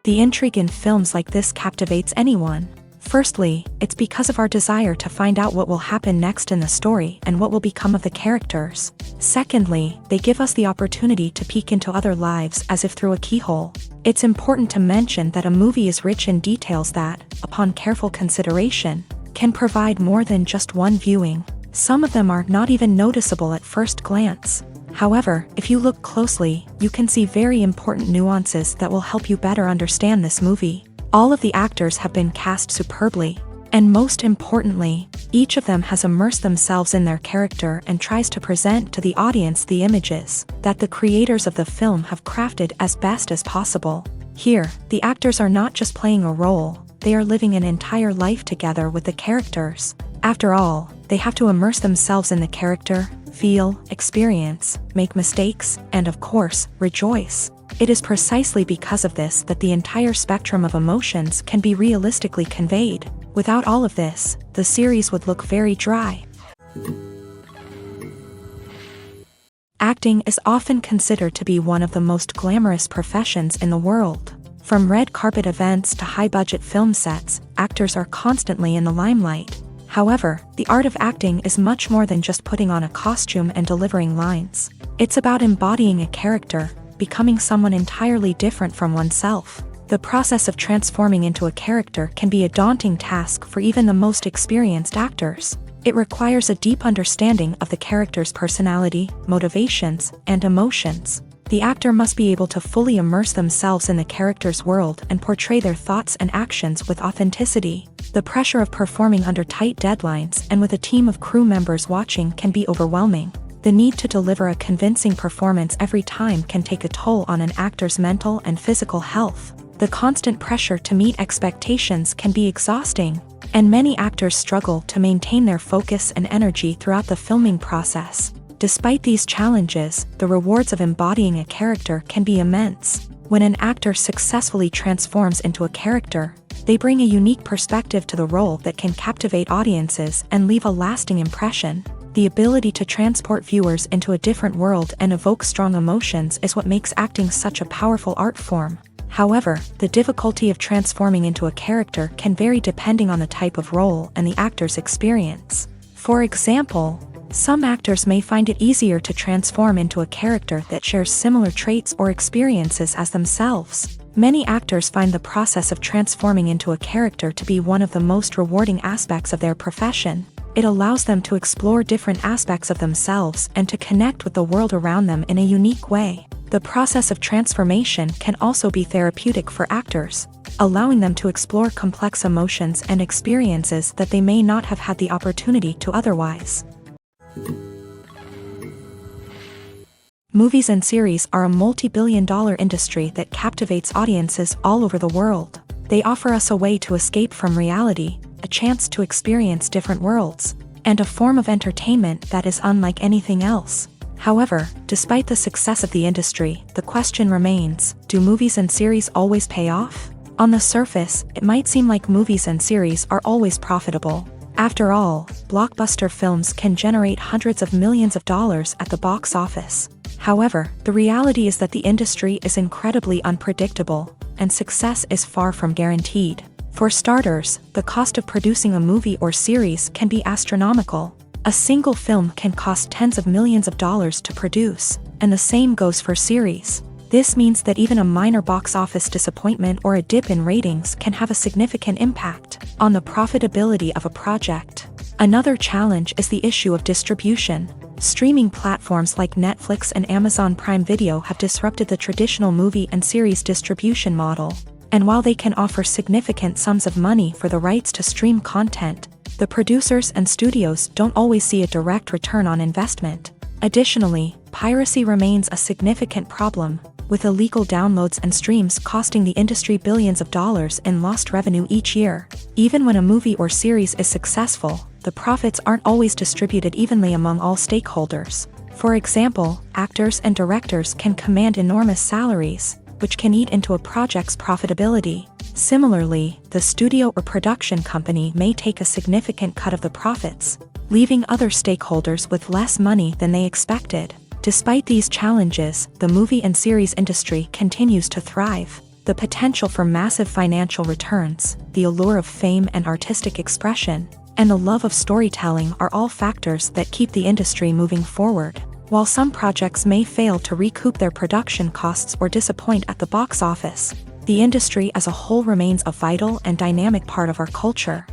The intrigue in films like this captivates anyone. Firstly, it's because of our desire to find out what will happen next in the story and what will become of the characters. Secondly, they give us the opportunity to peek into other lives as if through a keyhole. It's important to mention that a movie is rich in details that, upon careful consideration, can provide more than just one viewing. Some of them are not even noticeable at first glance. However, if you look closely, you can see very important nuances that will help you better understand this movie. All of the actors have been cast superbly. And most importantly, each of them has immersed themselves in their character and tries to present to the audience the images that the creators of the film have crafted as best as possible. Here, the actors are not just playing a role, they are living an entire life together with the characters. After all, they have to immerse themselves in the character, feel, experience, make mistakes, and of course, rejoice. It is precisely because of this that the entire spectrum of emotions can be realistically conveyed. Without all of this, the series would look very dry. Acting is often considered to be one of the most glamorous professions in the world. From red carpet events to high-budget film sets, actors are constantly in the limelight. However, the art of acting is much more than just putting on a costume and delivering lines. It's about embodying a character, becoming someone entirely different from oneself. The process of transforming into a character can be a daunting task for even the most experienced actors. It requires a deep understanding of the character's personality, motivations, and emotions. The actor must be able to fully immerse themselves in the character's world and portray their thoughts and actions with authenticity. The pressure of performing under tight deadlines and with a team of crew members watching can be overwhelming. The need to deliver a convincing performance every time can take a toll on an actor's mental and physical health. The constant pressure to meet expectations can be exhausting, and many actors struggle to maintain their focus and energy throughout the filming process. Despite these challenges, the rewards of embodying a character can be immense. When an actor successfully transforms into a character, they bring a unique perspective to the role that can captivate audiences and leave a lasting impression. The ability to transport viewers into a different world and evoke strong emotions is what makes acting such a powerful art form. However, the difficulty of transforming into a character can vary depending on the type of role and the actor's experience. For example, some actors may find it easier to transform into a character that shares similar traits or experiences as themselves. Many actors find the process of transforming into a character to be one of the most rewarding aspects of their profession. It allows them to explore different aspects of themselves and to connect with the world around them in a unique way. The process of transformation can also be therapeutic for actors, allowing them to explore complex emotions and experiences that they may not have had the opportunity to otherwise. Movies and series are a multi-billion-dollar industry that captivates audiences all over the world. They offer us a way to escape from reality, a chance to experience different worlds, and a form of entertainment that is unlike anything else. However, despite the success of the industry, the question remains, do movies and series always pay off? On the surface, it might seem like movies and series are always profitable. After all, blockbuster films can generate hundreds of millions of dollars at the box office. However, the reality is that the industry is incredibly unpredictable, and success is far from guaranteed. For starters, the cost of producing a movie or series can be astronomical. A single film can cost tens of millions of dollars to produce, and the same goes for series. This means that even a minor box office disappointment or a dip in ratings can have a significant impact on the profitability of a project. Another challenge is the issue of distribution. Streaming platforms like Netflix and Amazon Prime Video have disrupted the traditional movie and series distribution model. And while they can offer significant sums of money for the rights to stream content, the producers and studios don't always see a direct return on investment. Additionally, piracy remains a significant problem, with illegal downloads and streams costing the industry billions of dollars in lost revenue each year. Even when a movie or series is successful, the profits aren't always distributed evenly among all stakeholders. For example, actors and directors can command enormous salaries, which can eat into a project's profitability. Similarly, the studio or production company may take a significant cut of the profits, leaving other stakeholders with less money than they expected. Despite these challenges, the movie and series industry continues to thrive. The potential for massive financial returns, the allure of fame and artistic expression, and the love of storytelling are all factors that keep the industry moving forward. While some projects may fail to recoup their production costs or disappoint at the box office, the industry as a whole remains a vital and dynamic part of our culture.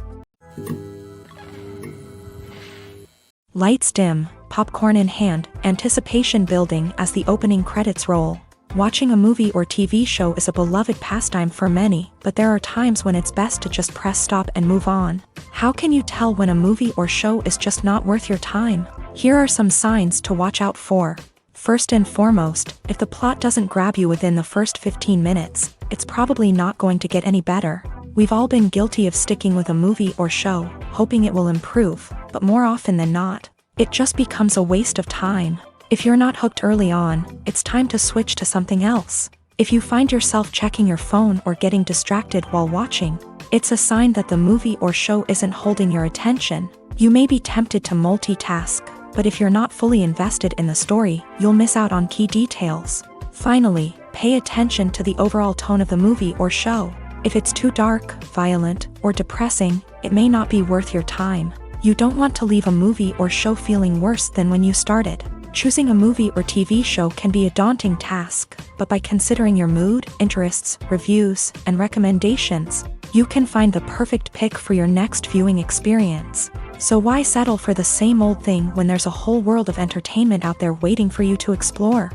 Lights dim, popcorn in hand, anticipation building as the opening credits roll. Watching a movie or TV show is a beloved pastime for many, but there are times when it's best to just press stop and move on. How can you tell when a movie or show is just not worth your time? Here are some signs to watch out for. First and foremost, if the plot doesn't grab you within the first 15 minutes, it's probably not going to get any better. We've all been guilty of sticking with a movie or show, hoping it will improve, but more often than not, it just becomes a waste of time. If you're not hooked early on, it's time to switch to something else. If you find yourself checking your phone or getting distracted while watching, it's a sign that the movie or show isn't holding your attention. You may be tempted to multitask, but if you're not fully invested in the story, you'll miss out on key details. Finally, pay attention to the overall tone of the movie or show. If it's too dark, violent, or depressing, it may not be worth your time. You don't want to leave a movie or show feeling worse than when you started. Choosing a movie or TV show can be a daunting task, but by considering your mood, interests, reviews, and recommendations, you can find the perfect pick for your next viewing experience. So why settle for the same old thing when there's a whole world of entertainment out there waiting for you to explore?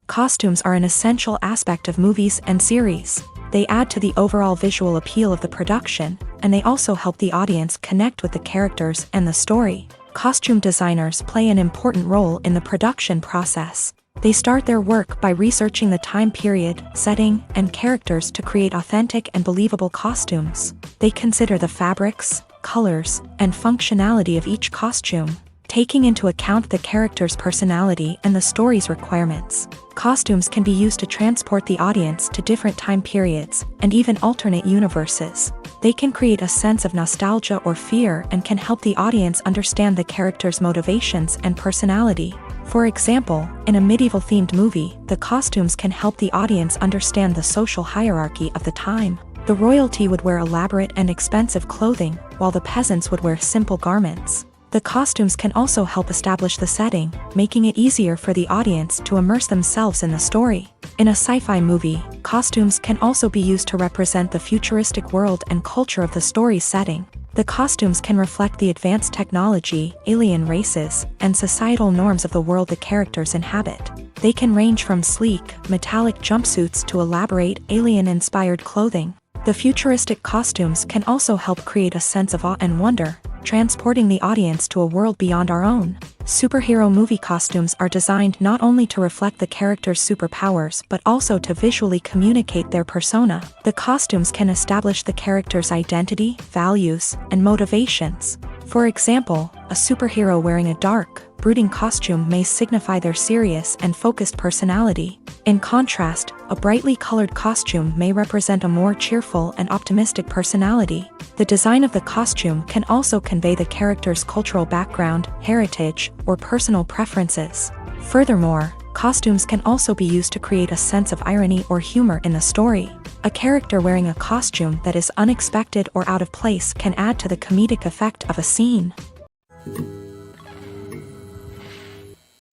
Costumes are an essential aspect of movies and series. They add to the overall visual appeal of the production, and they also help the audience connect with the characters and the story. Costume designers play an important role in the production process. They start their work by researching the time period, setting, and characters to create authentic and believable costumes. They consider the fabrics, colors, and functionality of each costume, taking into account the character's personality and the story's requirements. Costumes can be used to transport the audience to different time periods, and even alternate universes. They can create a sense of nostalgia or fear and can help the audience understand the character's motivations and personality. For example, in a medieval-themed movie, the costumes can help the audience understand the social hierarchy of the time. The royalty would wear elaborate and expensive clothing, while the peasants would wear simple garments. The costumes can also help establish the setting, making it easier for the audience to immerse themselves in the story. In a sci-fi movie, costumes can also be used to represent the futuristic world and culture of the story's setting. The costumes can reflect the advanced technology, alien races, and societal norms of the world the characters inhabit. They can range from sleek, metallic jumpsuits to elaborate, alien-inspired clothing. The futuristic costumes can also help create a sense of awe and wonder, transporting the audience to a world beyond our own. Superhero movie costumes are designed not only to reflect the character's superpowers but also to visually communicate their persona. The costumes can establish the character's identity, values, and motivations. For example, a superhero wearing a dark, brooding costume may signify their serious and focused personality. In contrast, a brightly colored costume may represent a more cheerful and optimistic personality. The design of the costume can also convey the character's cultural background, heritage, or personal preferences. Furthermore, costumes can also be used to create a sense of irony or humor in the story. A character wearing a costume that is unexpected or out of place can add to the comedic effect of a scene.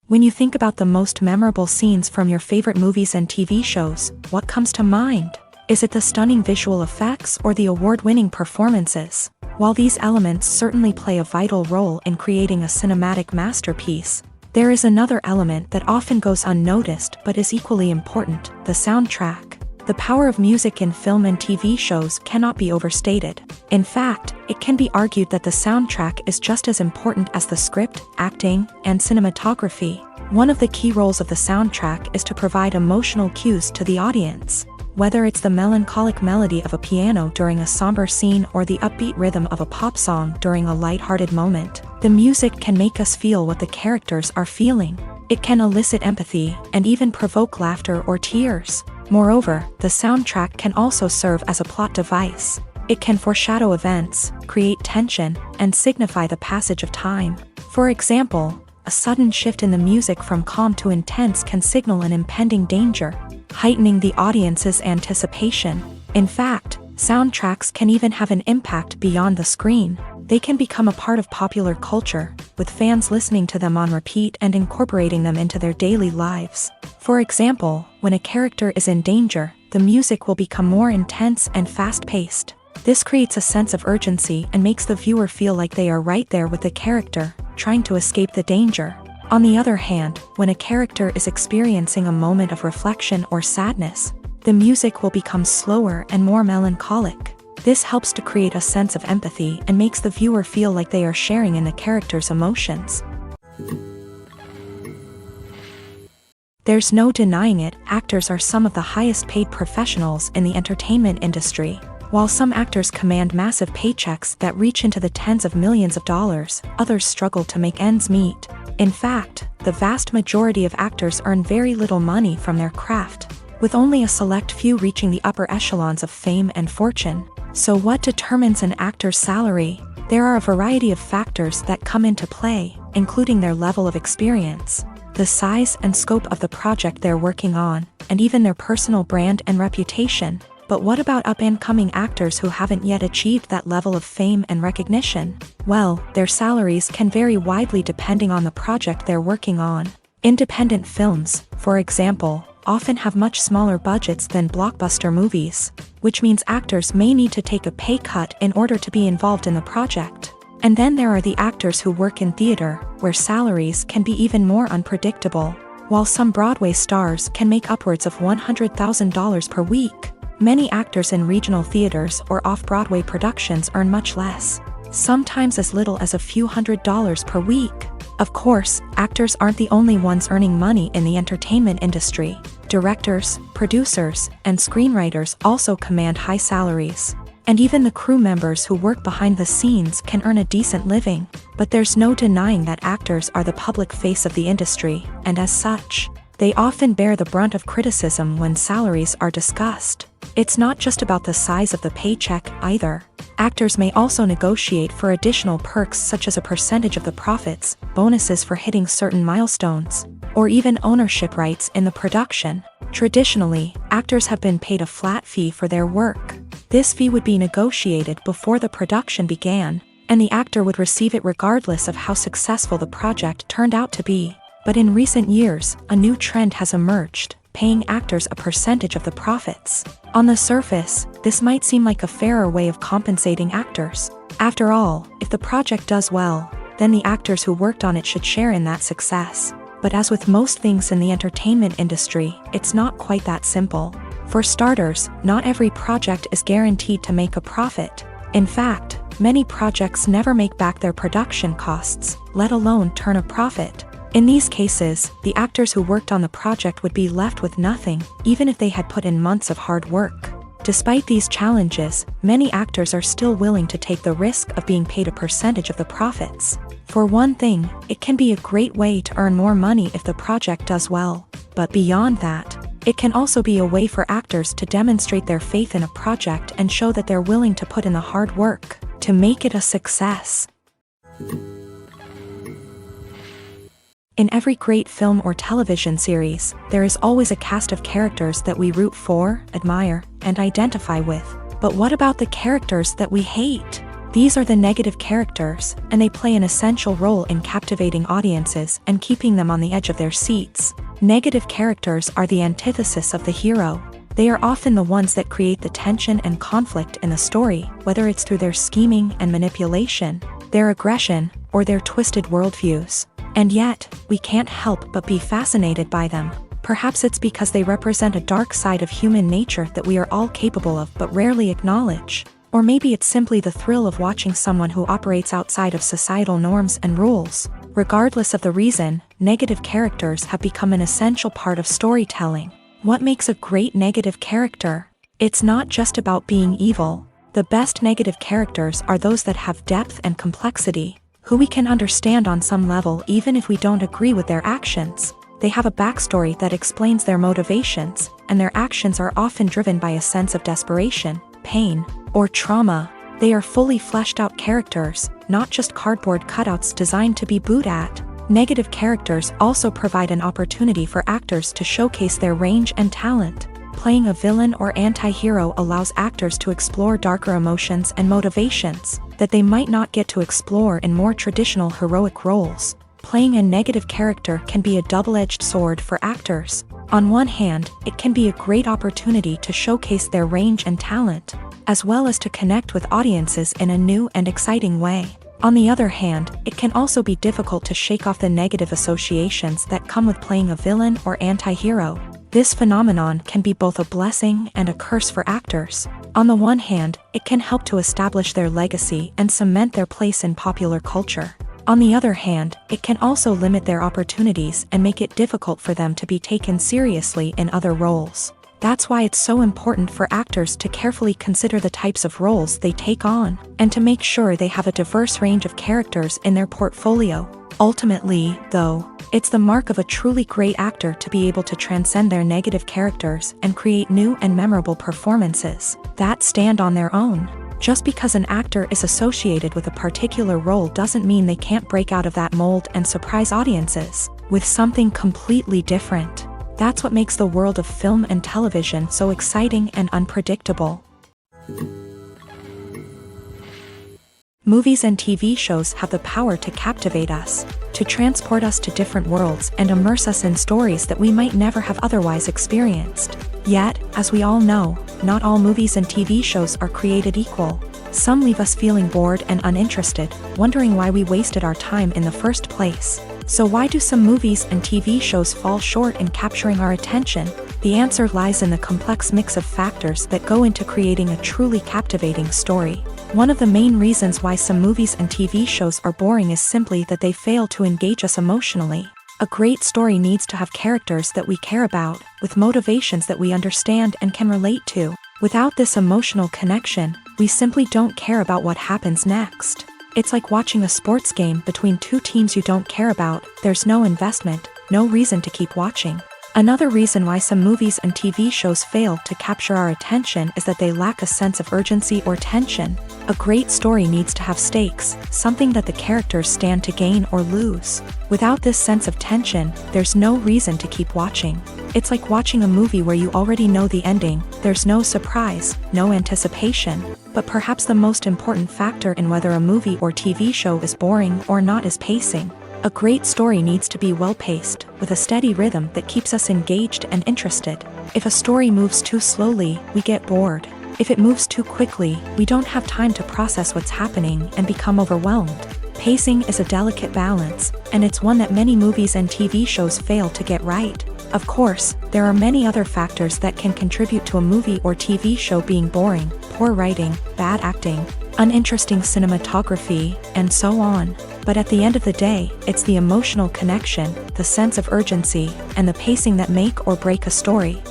When you think about the most memorable scenes from your favorite movies and TV shows, what comes to mind? Is it the stunning visual effects or the award-winning performances? While these elements certainly play a vital role in creating a cinematic masterpiece, there is another element that often goes unnoticed but is equally important: the soundtrack. The power of music in film and TV shows cannot be overstated. In fact, it can be argued that the soundtrack is just as important as the script, acting, and cinematography. One of the key roles of the soundtrack is to provide emotional cues to the audience. Whether it's the melancholic melody of a piano during a somber scene or the upbeat rhythm of a pop song during a lighthearted moment, the music can make us feel what the characters are feeling. It can elicit empathy and even provoke laughter or tears. Moreover, the soundtrack can also serve as a plot device. It can foreshadow events, create tension, and signify the passage of time. For example, a sudden shift in the music from calm to intense can signal an impending danger, heightening the audience's anticipation. In fact, soundtracks can even have an impact beyond the screen. They can become a part of popular culture, with fans listening to them on repeat and incorporating them into their daily lives. For example, when a character is in danger, the music will become more intense and fast-paced. This creates a sense of urgency and makes the viewer feel like they are right there with the character, trying to escape the danger. On the other hand, when a character is experiencing a moment of reflection or sadness, the music will become slower and more melancholic. This helps to create a sense of empathy and makes the viewer feel like they are sharing in the character's emotions. There's no denying it, actors are some of the highest paid professionals in the entertainment industry. While some actors command massive paychecks that reach into the tens of millions of dollars, others struggle to make ends meet. In fact, the vast majority of actors earn very little money from their craft, with only a select few reaching the upper echelons of fame and fortune. So what determines an actor's salary? There are a variety of factors that come into play, including their level of experience, the size and scope of the project they're working on, and even their personal brand and reputation. But what about up-and-coming actors who haven't yet achieved that level of fame and recognition? Well, their salaries can vary widely depending on the project they're working on. Independent films, for example, often have much smaller budgets than blockbuster movies, which means actors may need to take a pay cut in order to be involved in the project. And then there are the actors who work in theater, where salaries can be even more unpredictable. While some Broadway stars can make upwards of $100,000 per week, many actors in regional theaters or off-Broadway productions earn much less, sometimes as little as a few $100s per week. Of course, actors aren't the only ones earning money in the entertainment industry. Directors, producers, and screenwriters also command high salaries. And even the crew members who work behind the scenes can earn a decent living. But there's no denying that actors are the public face of the industry, and as such, they often bear the brunt of criticism when salaries are discussed. It's not just about the size of the paycheck either. Actors may also negotiate for additional perks such as a percentage of the profits, bonuses for hitting certain milestones, or even ownership rights in the production. Traditionally, actors have been paid a flat fee for their work. This fee would be negotiated before the production began, and the actor would receive it regardless of how successful the project turned out to be. But in recent years, a new trend has emerged, paying actors a percentage of the profits. On the surface, this might seem like a fairer way of compensating actors. After all, if the project does well, then the actors who worked on it should share in that success. But as with most things in the entertainment industry, it's not quite that simple. For starters, not every project is guaranteed to make a profit. In fact, many projects never make back their production costs, let alone turn a profit. In these cases, the actors who worked on the project would be left with nothing, even if they had put in months of hard work. Despite these challenges, many actors are still willing to take the risk of being paid a percentage of the profits. For one thing, it can be a great way to earn more money if the project does well. But beyond that, it can also be a way for actors to demonstrate their faith in a project and show that they're willing to put in the hard work to make it a success. In every great film or television series, there is always a cast of characters that we root for, admire, and identify with. But what about the characters that we hate? These are the negative characters, and they play an essential role in captivating audiences and keeping them on the edge of their seats. Negative characters are the antithesis of the hero. They are often the ones that create the tension and conflict in the story, whether it's through their scheming and manipulation, their aggression, or their twisted worldviews. And yet, we can't help but be fascinated by them. Perhaps it's because they represent a dark side of human nature that we are all capable of but rarely acknowledge. Or maybe it's simply the thrill of watching someone who operates outside of societal norms and rules. Regardless of the reason, negative characters have become an essential part of storytelling. What makes a great negative character? It's not just about being evil. The best negative characters are those that have depth and complexity, who we can understand on some level even if we don't agree with their actions. They have a backstory that explains their motivations, and their actions are often driven by a sense of desperation, pain, or trauma. They are fully fleshed out characters, not just cardboard cutouts designed to be booed at. Negative characters also provide an opportunity for actors to showcase their range and talent. Playing a villain or anti-hero allows actors to explore darker emotions and motivations that they might not get to explore in more traditional heroic roles. Playing a negative character can be a double-edged sword for actors. On one hand, it can be a great opportunity to showcase their range and talent, as well as to connect with audiences in a new and exciting way. On the other hand, it can also be difficult to shake off the negative associations that come with playing a villain or anti-hero. This phenomenon can be both a blessing and a curse for actors. On the one hand, it can help to establish their legacy and cement their place in popular culture. On the other hand, it can also limit their opportunities and make it difficult for them to be taken seriously in other roles. That's why it's so important for actors to carefully consider the types of roles they take on, and to make sure they have a diverse range of characters in their portfolio. Ultimately, though, it's the mark of a truly great actor to be able to transcend their negative characters and create new and memorable performances that stand on their own. Just because an actor is associated with a particular role doesn't mean they can't break out of that mold and surprise audiences with something completely different. That's what makes the world of film and television so exciting and unpredictable. Movies and TV shows have the power to captivate us, to transport us to different worlds and immerse us in stories that we might never have otherwise experienced. Yet, as we all know, not all movies and TV shows are created equal. Some leave us feeling bored and uninterested, wondering why we wasted our time in the first place. So why do some movies and TV shows fall short in capturing our attention? The answer lies in the complex mix of factors that go into creating a truly captivating story. One of the main reasons why some movies and TV shows are boring is simply that they fail to engage us emotionally. A great story needs to have characters that we care about, with motivations that we understand and can relate to. Without this emotional connection, we simply don't care about what happens next. It's like watching a sports game between two teams you don't care about. There's no investment, no reason to keep watching. Another reason why some movies and TV shows fail to capture our attention is that they lack a sense of urgency or tension. A great story needs to have stakes, something that the characters stand to gain or lose. Without this sense of tension, there's no reason to keep watching. It's like watching a movie where you already know the ending. There's no surprise, no anticipation. But perhaps the most important factor in whether a movie or TV show is boring or not is pacing. A great story needs to be well-paced, with a steady rhythm that keeps us engaged and interested. If a story moves too slowly, we get bored. If it moves too quickly, we don't have time to process what's happening and become overwhelmed. Pacing is a delicate balance, and it's one that many movies and TV shows fail to get right. Of course, there are many other factors that can contribute to a movie or TV show being boring: poor writing, bad acting, uninteresting cinematography, and so on. But at the end of the day, it's the emotional connection, the sense of urgency, and the pacing that make or break a story.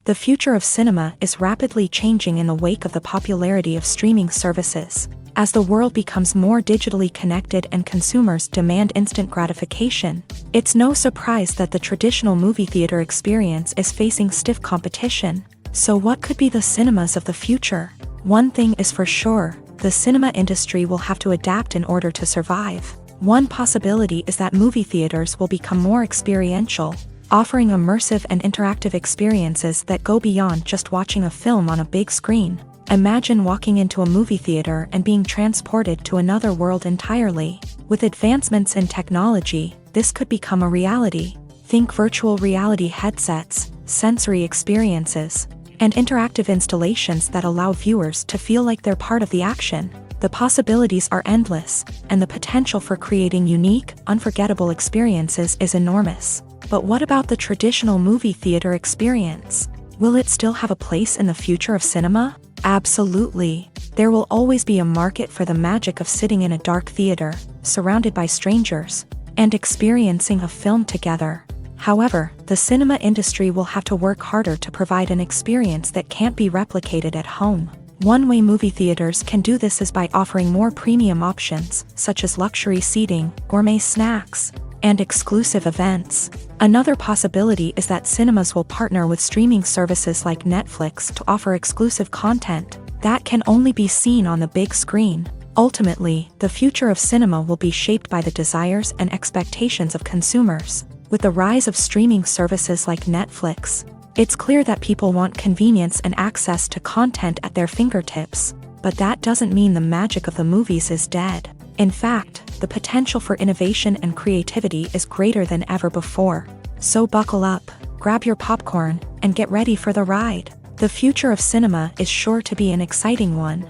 The future of cinema is rapidly changing in the wake of the popularity of streaming services. As the world becomes more digitally connected and consumers demand instant gratification, it's no surprise that the traditional movie theater experience is facing stiff competition. So what could be the cinemas of the future? One thing is for sure, the cinema industry will have to adapt in order to survive. One possibility is that movie theaters will become more experiential, offering immersive and interactive experiences that go beyond just watching a film on a big screen. Imagine walking into a movie theater and being transported to another world entirely. With advancements in technology, this could become a reality. Think virtual reality headsets, sensory experiences, and interactive installations that allow viewers to feel like they're part of the action. The possibilities are endless, and the potential for creating unique, unforgettable experiences is enormous. But what about the traditional movie theater experience? Will it still have a place in the future of cinema? Absolutely. There will always be a market for the magic of sitting in a dark theater, surrounded by strangers, and experiencing a film together. However, the cinema industry will have to work harder to provide an experience that can't be replicated at home. One way movie theaters can do this is by offering more premium options, such as luxury seating, gourmet snacks, and exclusive events. Another possibility is that cinemas will partner with streaming services like Netflix to offer exclusive content that can only be seen on the big screen. Ultimately, the future of cinema will be shaped by the desires and expectations of consumers. With the rise of streaming services like Netflix, it's clear that people want convenience and access to content at their fingertips. But that doesn't mean the magic of the movies is dead. In fact, the potential for innovation and creativity is greater than ever before. So buckle up, grab your popcorn, and get ready for the ride. The future of cinema is sure to be an exciting one.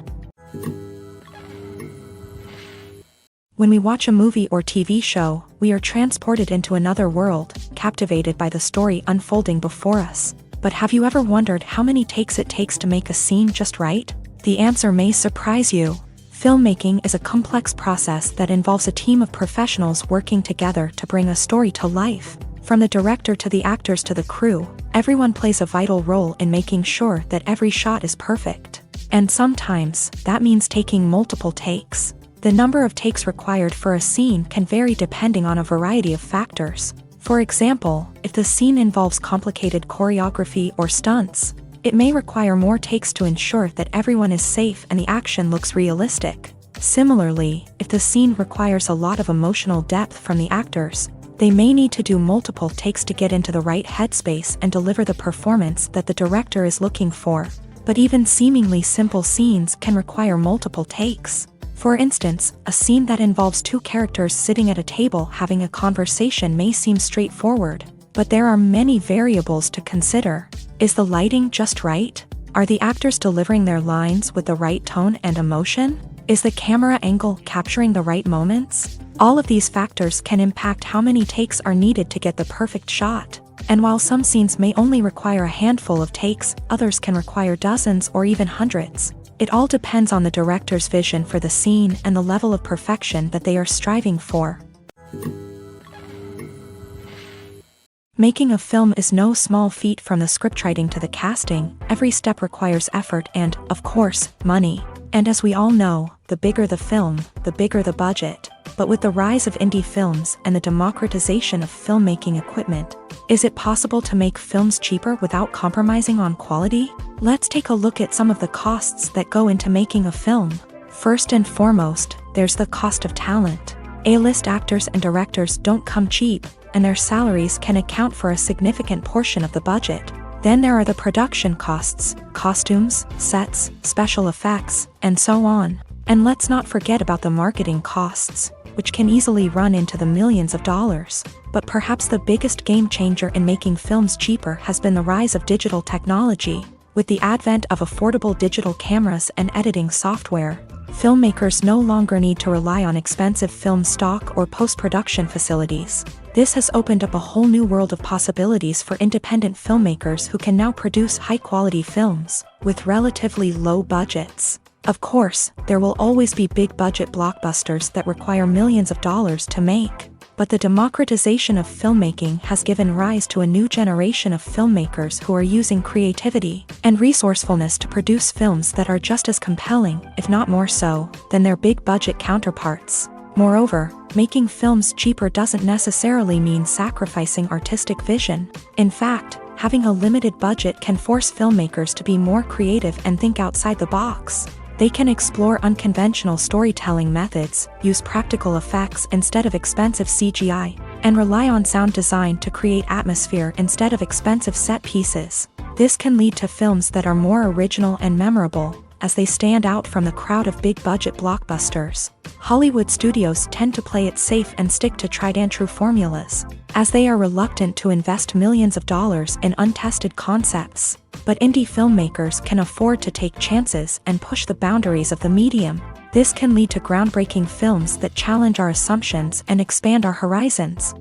When we watch a movie or TV show, we are transported into another world, captivated by the story unfolding before us. But have you ever wondered how many takes it takes to make a scene just right? The answer may surprise you. Filmmaking is a complex process that involves a team of professionals working together to bring a story to life. From the director to the actors to the crew, everyone plays a vital role in making sure that every shot is perfect. And sometimes, that means taking multiple takes. The number of takes required for a scene can vary depending on a variety of factors. For example, if the scene involves complicated choreography or stunts, it may require more takes to ensure that everyone is safe and the action looks realistic. Similarly, if the scene requires a lot of emotional depth from the actors, they may need to do multiple takes to get into the right headspace and deliver the performance that the director is looking for. But even seemingly simple scenes can require multiple takes. For instance, a scene that involves two characters sitting at a table having a conversation may seem straightforward, but there are many variables to consider. Is the lighting just right? Are the actors delivering their lines with the right tone and emotion? Is the camera angle capturing the right moments? All of these factors can impact how many takes are needed to get the perfect shot. And while some scenes may only require a handful of takes, others can require dozens or even hundreds. It all depends on the director's vision for the scene and the level of perfection that they are striving for. Making a film is no small feat. From the scriptwriting to the casting, every step requires effort and, of course, money. And as we all know, the bigger the film, the bigger the budget. But with the rise of indie films and the democratization of filmmaking equipment, is it possible to make films cheaper without compromising on quality? Let's take a look at some of the costs that go into making a film. First and foremost, there's the cost of talent. A-list actors and directors don't come cheap, and their salaries can account for a significant portion of the budget. Then there are the production costs, costumes, sets, special effects, and so on. And let's not forget about the marketing costs, which can easily run into the millions of dollars. But perhaps the biggest game changer in making films cheaper has been the rise of digital technology. With the advent of affordable digital cameras and editing software, filmmakers no longer need to rely on expensive film stock or post-production facilities. This has opened up a whole new world of possibilities for independent filmmakers who can now produce high-quality films with relatively low budgets. Of course, there will always be big-budget blockbusters that require millions of dollars to make. But the democratization of filmmaking has given rise to a new generation of filmmakers who are using creativity and resourcefulness to produce films that are just as compelling, if not more so, than their big-budget counterparts. Moreover, making films cheaper doesn't necessarily mean sacrificing artistic vision. In fact, having a limited budget can force filmmakers to be more creative and think outside the box. They can explore unconventional storytelling methods, use practical effects instead of expensive CGI, and rely on sound design to create atmosphere instead of expensive set pieces. This can lead to films that are more original and memorable, as they stand out from the crowd of big-budget blockbusters. Hollywood studios tend to play it safe and stick to tried-and-true formulas, as they are reluctant to invest millions of dollars in untested concepts. But indie filmmakers can afford to take chances and push the boundaries of the medium. This can lead to groundbreaking films that challenge our assumptions and expand our horizons.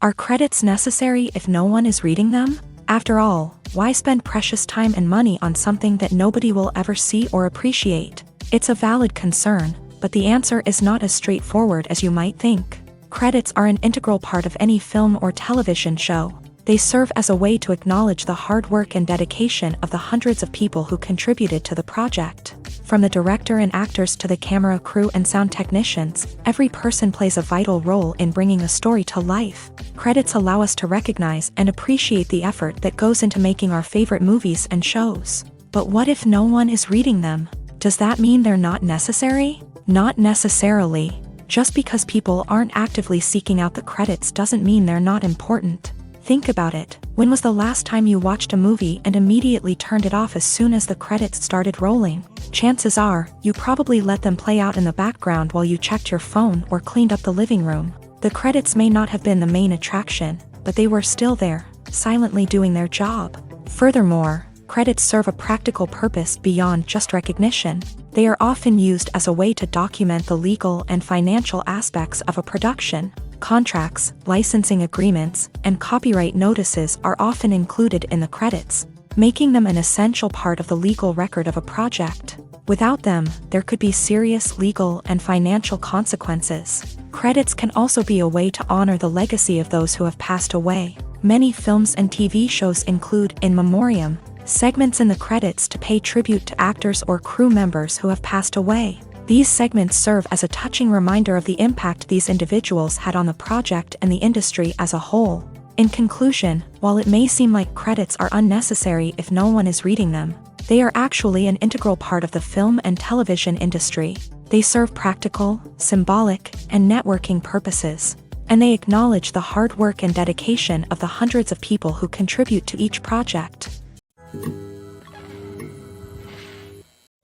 Are credits necessary if no one is reading them? After all, why spend precious time and money on something that nobody will ever see or appreciate? It's a valid concern, but the answer is not as straightforward as you might think. Credits are an integral part of any film or television show. They serve as a way to acknowledge the hard work and dedication of the hundreds of people who contributed to the project. From the director and actors to the camera crew and sound technicians, every person plays a vital role in bringing a story to life. Credits allow us to recognize and appreciate the effort that goes into making our favorite movies and shows. But what if no one is reading them? Does that mean they're not necessary? Not necessarily. Just because people aren't actively seeking out the credits doesn't mean they're not important. Think about it. When was the last time you watched a movie and immediately turned it off as soon as the credits started rolling? Chances are, you probably let them play out in the background while you checked your phone or cleaned up the living room. The credits may not have been the main attraction, but they were still there, silently doing their job. Furthermore, credits serve a practical purpose beyond just recognition. They are often used as a way to document the legal and financial aspects of a production. Contracts, licensing agreements, and copyright notices are often included in the credits, making them an essential part of the legal record of a project. Without them, there could be serious legal and financial consequences. Credits can also be a way to honor the legacy of those who have passed away. Many films and TV shows include in memoriam segments in the credits to pay tribute to actors or crew members who have passed away. These segments serve as a touching reminder of the impact these individuals had on the project and the industry as a whole. In conclusion, while it may seem like credits are unnecessary if no one is reading them, they are actually an integral part of the film and television industry. They serve practical, symbolic, and networking purposes, and they acknowledge the hard work and dedication of the hundreds of people who contribute to each project.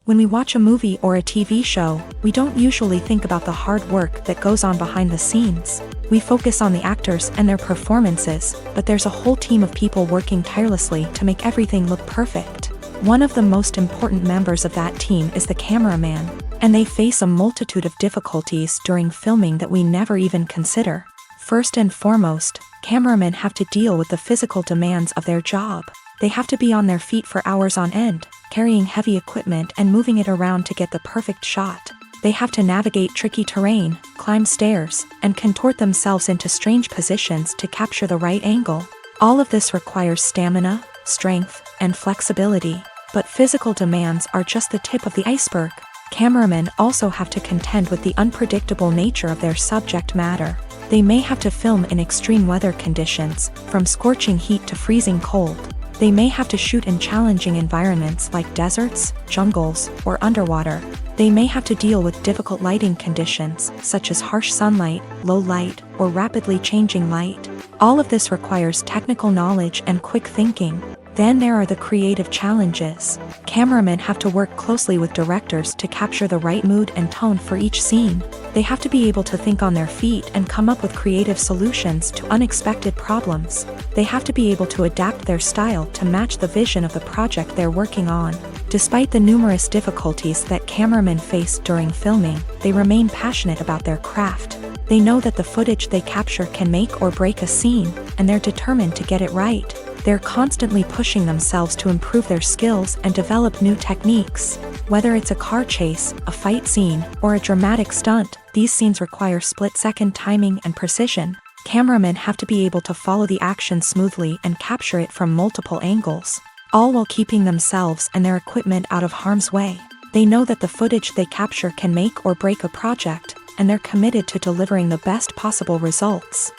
When we watch a movie or a TV show, we don't usually think about the hard work that goes on behind the scenes. We focus on the actors and their performances, but there's a whole team of people working tirelessly to make everything look perfect. One of the most important members of that team is the cameraman, and they face a multitude of difficulties during filming that we never even consider. First and foremost, cameramen have to deal with the physical demands of their job. They have to be on their feet for hours on end, carrying heavy equipment and moving it around to get the perfect shot. They have to navigate tricky terrain, climb stairs, and contort themselves into strange positions to capture the right angle. All of this requires stamina, strength, and flexibility. But physical demands are just the tip of the iceberg. Cameramen also have to contend with the unpredictable nature of their subject matter. They may have to film in extreme weather conditions, from scorching heat to freezing cold. They may have to shoot in challenging environments like deserts, jungles, or underwater. They may have to deal with difficult lighting conditions, such as harsh sunlight, low light, or rapidly changing light. All of this requires technical knowledge and quick thinking. Then there are the creative challenges. Cameramen have to work closely with directors to capture the right mood and tone for each scene. They have to be able to think on their feet and come up with creative solutions to unexpected problems. They have to be able to adapt their style to match the vision of the project they're working on. Despite the numerous difficulties that cameramen face during filming, they remain passionate about their craft. They know that the footage they capture can make or break a scene, and they're determined to get it right. They're constantly pushing themselves to improve their skills and develop new techniques. Whether it's a car chase, a fight scene, or a dramatic stunt, these scenes require split-second timing and precision. Cameramen have to be able to follow the action smoothly and capture it from multiple angles, all while keeping themselves and their equipment out of harm's way. They know that the footage they capture can make or break a project, and they're committed to delivering the best possible results.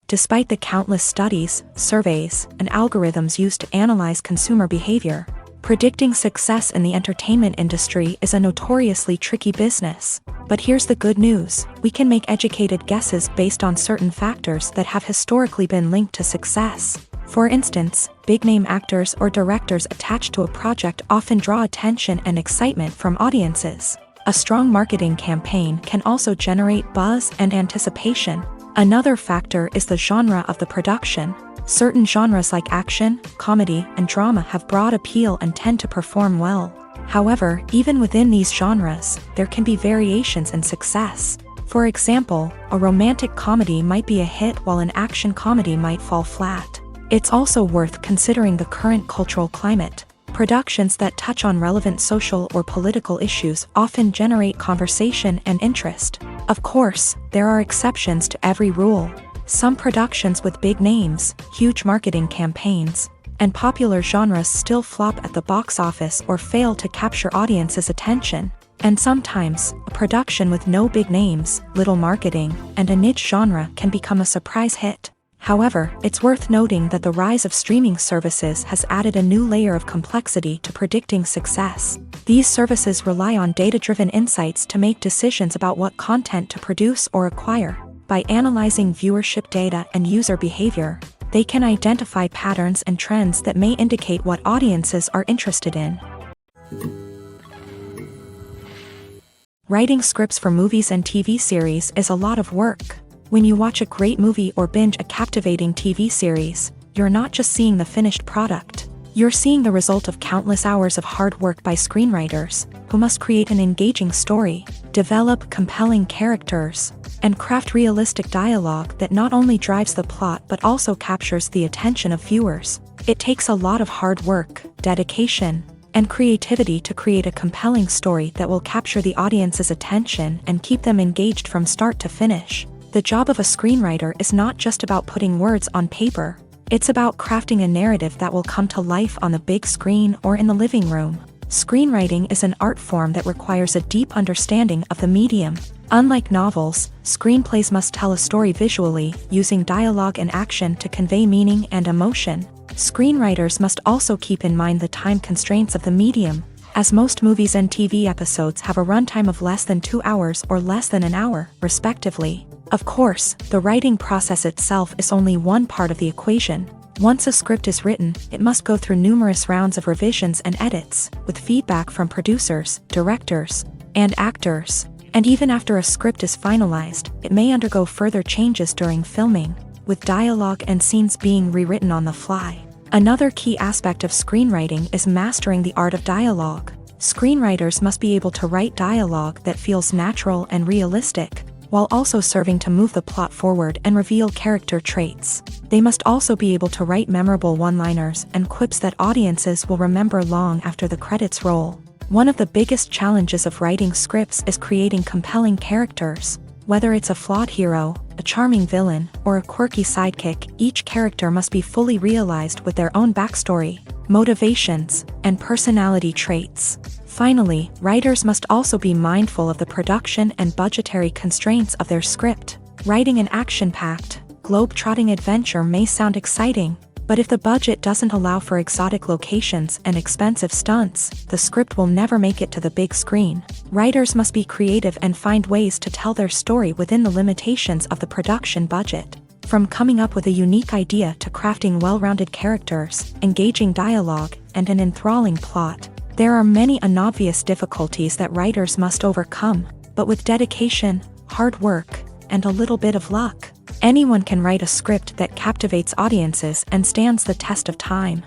Despite the countless studies, surveys, and algorithms used to analyze consumer behavior, predicting success in the entertainment industry is a notoriously tricky business. But here's the good news: we can make educated guesses based on certain factors that have historically been linked to success. For instance, big-name actors or directors attached to a project often draw attention and excitement from audiences. A strong marketing campaign can also generate buzz and anticipation. Another factor is the genre of the production. Certain genres like action, comedy, and drama have broad appeal and tend to perform well. However, even within these genres, there can be variations in success. For example, a romantic comedy might be a hit while an action comedy might fall flat. It's also worth considering the current cultural climate. Productions that touch on relevant social or political issues often generate conversation and interest. Of course, there are exceptions to every rule. Some productions with big names, huge marketing campaigns, and popular genres still flop at the box office or fail to capture audiences' attention. And sometimes, a production with no big names, little marketing, and a niche genre can become a surprise hit. However, it's worth noting that the rise of streaming services has added a new layer of complexity to predicting success. These services rely on data-driven insights to make decisions about what content to produce or acquire. By analyzing viewership data and user behavior, they can identify patterns and trends that may indicate what audiences are interested in. Writing scripts for movies and TV series is a lot of work. When you watch a great movie or binge a captivating TV series, you're not just seeing the finished product. You're seeing the result of countless hours of hard work by screenwriters, who must create an engaging story, develop compelling characters, and craft realistic dialogue that not only drives the plot but also captures the attention of viewers. It takes a lot of hard work, dedication, and creativity to create a compelling story that will capture the audience's attention and keep them engaged from start to finish. The job of a screenwriter is not just about putting words on paper. It's about crafting a narrative that will come to life on the big screen or in the living room. Screenwriting is an art form that requires a deep understanding of the medium. Unlike novels, screenplays must tell a story visually, using dialogue and action to convey meaning and emotion. Screenwriters must also keep in mind the time constraints of the medium, as most movies and TV episodes have a runtime of less than 2 hours or less than an hour, respectively. Of course, the writing process itself is only one part of the equation. Once a script is written, it must go through numerous rounds of revisions and edits, with feedback from producers, directors, and actors. And even after a script is finalized, it may undergo further changes during filming, with dialogue and scenes being rewritten on the fly. Another key aspect of screenwriting is mastering the art of dialogue. Screenwriters must be able to write dialogue that feels natural and realistic, while also serving to move the plot forward and reveal character traits. They must also be able to write memorable one-liners and quips that audiences will remember long after the credits roll. One of the biggest challenges of writing scripts is creating compelling characters. Whether it's a flawed hero, a charming villain, or a quirky sidekick, each character must be fully realized with their own backstory, motivations, and personality traits. Finally, writers must also be mindful of the production and budgetary constraints of their script. Writing an action-packed, globe-trotting adventure may sound exciting, but if the budget doesn't allow for exotic locations and expensive stunts, the script will never make it to the big screen. Writers must be creative and find ways to tell their story within the limitations of the production budget. From coming up with a unique idea to crafting well-rounded characters, engaging dialogue, and an enthralling plot, there are many unobvious difficulties that writers must overcome, but with dedication, hard work, and a little bit of luck, anyone can write a script that captivates audiences and stands the test of time.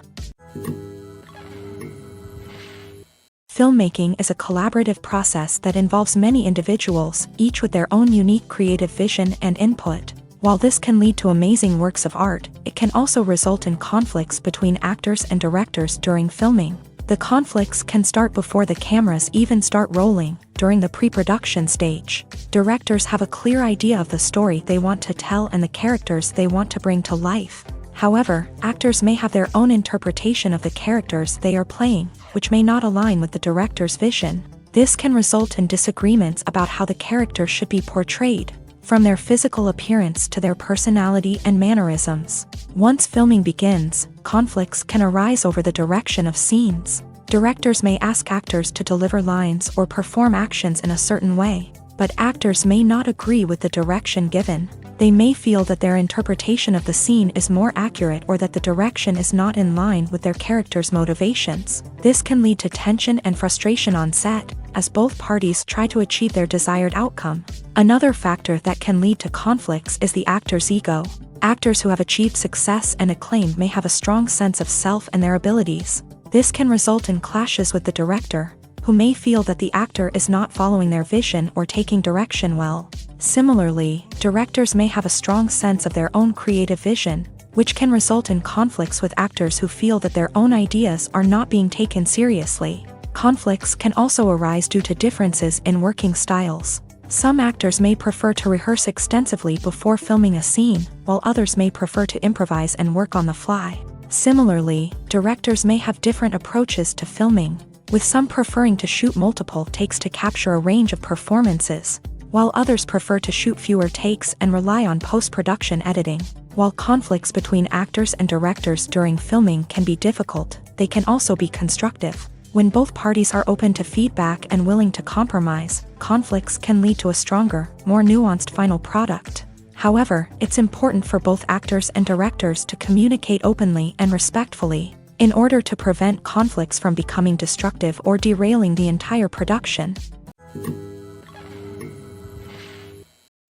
Filmmaking is a collaborative process that involves many individuals, each with their own unique creative vision and input. While this can lead to amazing works of art, it can also result in conflicts between actors and directors during filming. The conflicts can start before the cameras even start rolling, during the pre-production stage. Directors have a clear idea of the story they want to tell and the characters they want to bring to life. However, actors may have their own interpretation of the characters they are playing, which may not align with the director's vision. This can result in disagreements about how the character should be portrayed, from their physical appearance to their personality and mannerisms. Once filming begins, conflicts can arise over the direction of scenes. Directors may ask actors to deliver lines or perform actions in a certain way, but actors may not agree with the direction given. They may feel that their interpretation of the scene is more accurate or that the direction is not in line with their character's motivations. This can lead to tension and frustration on set, as both parties try to achieve their desired outcome. Another factor that can lead to conflicts is the actor's ego. Actors who have achieved success and acclaim may have a strong sense of self and their abilities. This can result in clashes with the director, who may feel that the actor is not following their vision or taking direction well. Similarly, directors may have a strong sense of their own creative vision, which can result in conflicts with actors who feel that their own ideas are not being taken seriously. Conflicts can also arise due to differences in working styles. Some actors may prefer to rehearse extensively before filming a scene, while others may prefer to improvise and work on the fly. Similarly, directors may have different approaches to filming, with some preferring to shoot multiple takes to capture a range of performances, while others prefer to shoot fewer takes and rely on post-production editing. While conflicts between actors and directors during filming can be difficult, they can also be constructive. When both parties are open to feedback and willing to compromise, conflicts can lead to a stronger, more nuanced final product. However, it's important for both actors and directors to communicate openly and respectfully, in order to prevent conflicts from becoming destructive or derailing the entire production.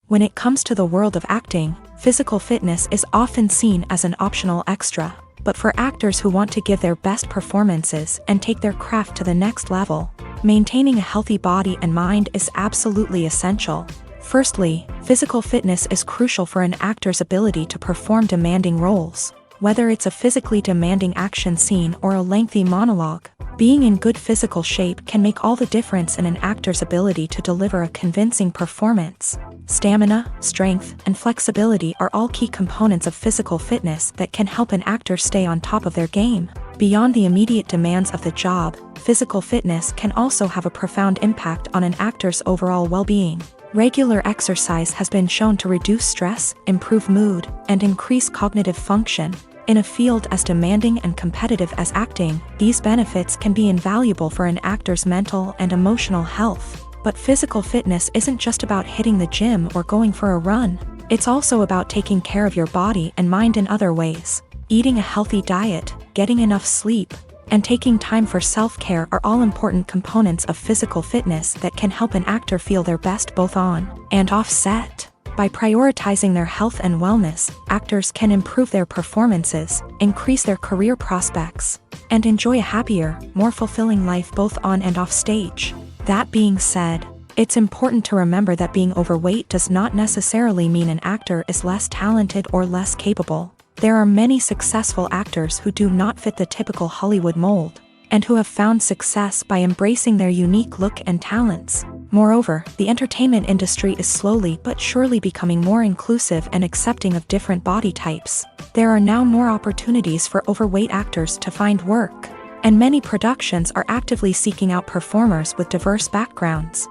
When it comes to the world of acting, physical fitness is often seen as an optional extra. But for actors who want to give their best performances and take their craft to the next level, maintaining a healthy body and mind is absolutely essential. Firstly, physical fitness is crucial for an actor's ability to perform demanding roles. Whether it's a physically demanding action scene or a lengthy monologue, being in good physical shape can make all the difference in an actor's ability to deliver a convincing performance. Stamina, strength, and flexibility are all key components of physical fitness that can help an actor stay on top of their game. Beyond the immediate demands of the job, physical fitness can also have a profound impact on an actor's overall well-being. Regular exercise has been shown to reduce stress, improve mood, and increase cognitive function. In a field as demanding and competitive as acting, these benefits can be invaluable for an actor's mental and emotional health. But physical fitness isn't just about hitting the gym or going for a run. It's also about taking care of your body and mind in other ways. Eating a healthy diet, getting enough sleep, and taking time for self-care are all important components of physical fitness that can help an actor feel their best both on and off set. By prioritizing their health and wellness, actors can improve their performances, increase their career prospects, and enjoy a happier, more fulfilling life both on and off stage. That being said, it's important to remember that being overweight does not necessarily mean an actor is less talented or less capable. There are many successful actors who do not fit the typical Hollywood mold, and who have found success by embracing their unique look and talents. Moreover, the entertainment industry is slowly but surely becoming more inclusive and accepting of different body types. There are now more opportunities for overweight actors to find work, and many productions are actively seeking out performers with diverse backgrounds.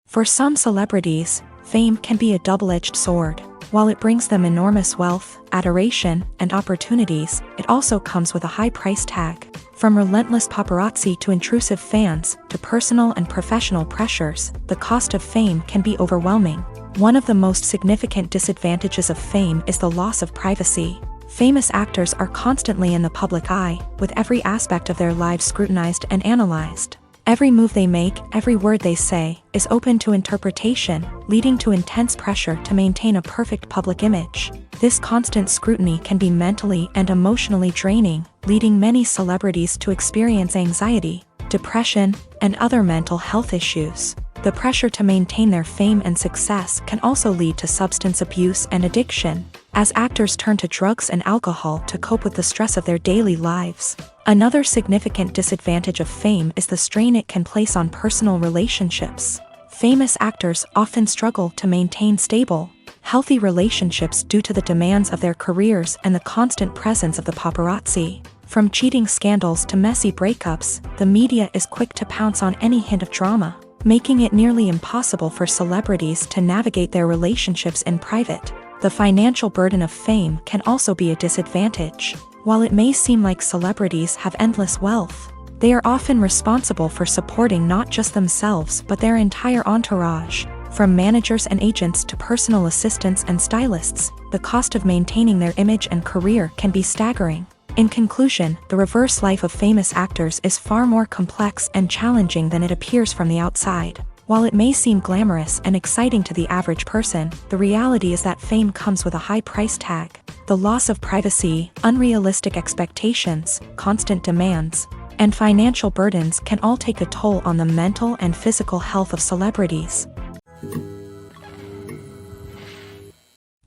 For some celebrities, fame can be a double-edged sword. While it brings them enormous wealth, adoration, and opportunities, it also comes with a high price tag. From relentless paparazzi to intrusive fans, to personal and professional pressures, the cost of fame can be overwhelming. One of the most significant disadvantages of fame is the loss of privacy. Famous actors are constantly in the public eye, with every aspect of their lives scrutinized and analyzed. Every move they make, every word they say, is open to interpretation, leading to intense pressure to maintain a perfect public image. This constant scrutiny can be mentally and emotionally draining, leading many celebrities to experience anxiety, depression, and other mental health issues. The pressure to maintain their fame and success can also lead to substance abuse and addiction, as actors turn to drugs and alcohol to cope with the stress of their daily lives. Another significant disadvantage of fame is the strain it can place on personal relationships. Famous actors often struggle to maintain stable, healthy relationships due to the demands of their careers and the constant presence of the paparazzi. From cheating scandals to messy breakups, the media is quick to pounce on any hint of drama, making it nearly impossible for celebrities to navigate their relationships in private. The financial burden of fame can also be a disadvantage. While it may seem like celebrities have endless wealth, they are often responsible for supporting not just themselves but their entire entourage. From managers and agents to personal assistants and stylists, the cost of maintaining their image and career can be staggering. In conclusion, the reverse life of famous actors is far more complex and challenging than it appears from the outside. While it may seem glamorous and exciting to the average person, the reality is that fame comes with a high price tag. The loss of privacy, unrealistic expectations, constant demands, and financial burdens can all take a toll on the mental and physical health of celebrities.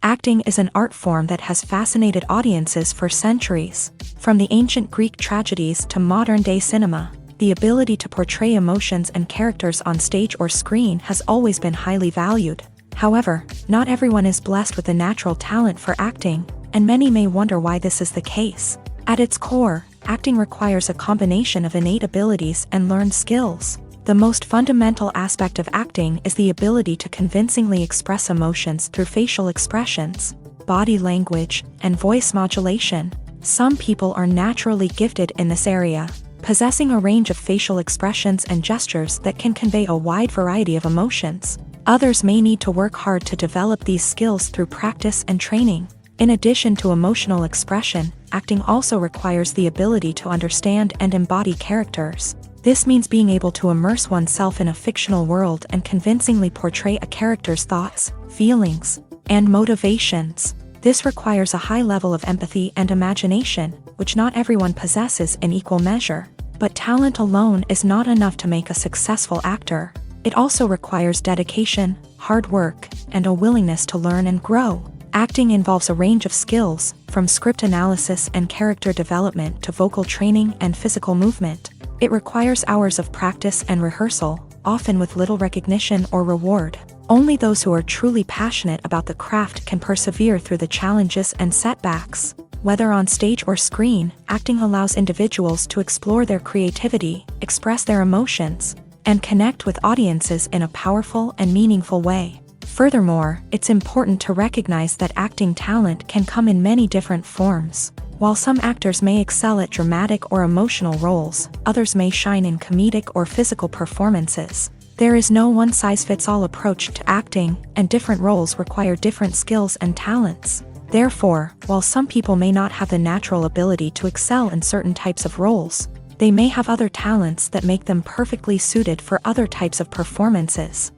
Acting is an art form that has fascinated audiences for centuries. From the ancient Greek tragedies to modern-day cinema, the ability to portray emotions and characters on stage or screen has always been highly valued. However, not everyone is blessed with the natural talent for acting, and many may wonder why this is the case. At its core, acting requires a combination of innate abilities and learned skills. The most fundamental aspect of acting is the ability to convincingly express emotions through facial expressions, body language, and voice modulation. Some people are naturally gifted in this area, possessing a range of facial expressions and gestures that can convey a wide variety of emotions. Others may need to work hard to develop these skills through practice and training. In addition to emotional expression, acting also requires the ability to understand and embody characters. This means being able to immerse oneself in a fictional world and convincingly portray a character's thoughts, feelings, and motivations. This requires a high level of empathy and imagination, which not everyone possesses in equal measure. But talent alone is not enough to make a successful actor. It also requires dedication, hard work, and a willingness to learn and grow. Acting involves a range of skills, from script analysis and character development to vocal training and physical movement. It requires hours of practice and rehearsal, often with little recognition or reward. Only those who are truly passionate about the craft can persevere through the challenges and setbacks. Whether on stage or screen, acting allows individuals to explore their creativity, express their emotions, and connect with audiences in a powerful and meaningful way. Furthermore, it's important to recognize that acting talent can come in many different forms. While some actors may excel at dramatic or emotional roles, others may shine in comedic or physical performances. There is no one-size-fits-all approach to acting, and different roles require different skills and talents. Therefore, while some people may not have the natural ability to excel in certain types of roles, they may have other talents that make them perfectly suited for other types of performances.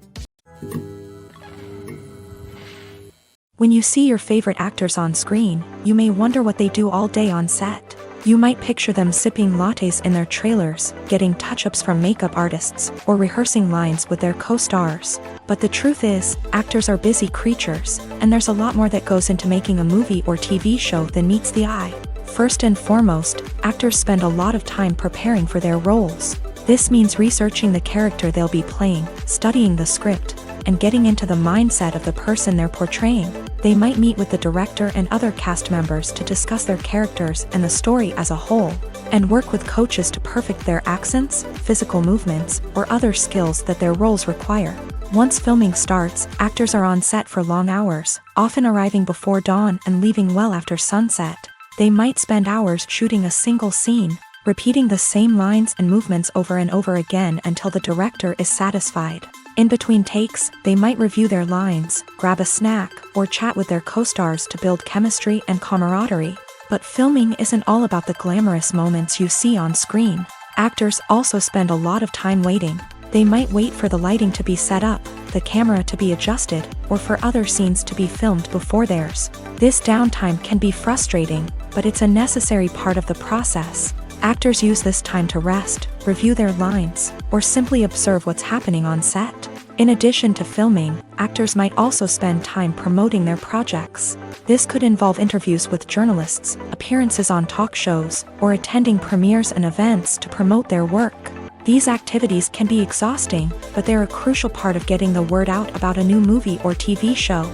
When you see your favorite actors on screen, you may wonder what they do all day on set. You might picture them sipping lattes in their trailers, getting touch-ups from makeup artists, or rehearsing lines with their co-stars. But the truth is, actors are busy creatures, and there's a lot more that goes into making a movie or TV show than meets the eye. First and foremost, actors spend a lot of time preparing for their roles. This means researching the character they'll be playing, studying the script, and getting into the mindset of the person they're portraying. They might meet with the director and other cast members to discuss their characters and the story as a whole, and work with coaches to perfect their accents, physical movements, or other skills that their roles require. Once filming starts, actors are on set for long hours, often arriving before dawn and leaving well after sunset. They might spend hours shooting a single scene, repeating the same lines and movements over and over again until the director is satisfied. In between takes, they might review their lines, grab a snack, or chat with their co-stars to build chemistry and camaraderie. But filming isn't all about the glamorous moments you see on screen. Actors also spend a lot of time waiting. They might wait for the lighting to be set up, the camera to be adjusted, or for other scenes to be filmed before theirs. This downtime can be frustrating, but it's a necessary part of the process. Actors use this time to rest, review their lines, or simply observe what's happening on set. In addition to filming, actors might also spend time promoting their projects. This could involve interviews with journalists, appearances on talk shows, or attending premieres and events to promote their work. These activities can be exhausting, but they're a crucial part of getting the word out about a new movie or TV show.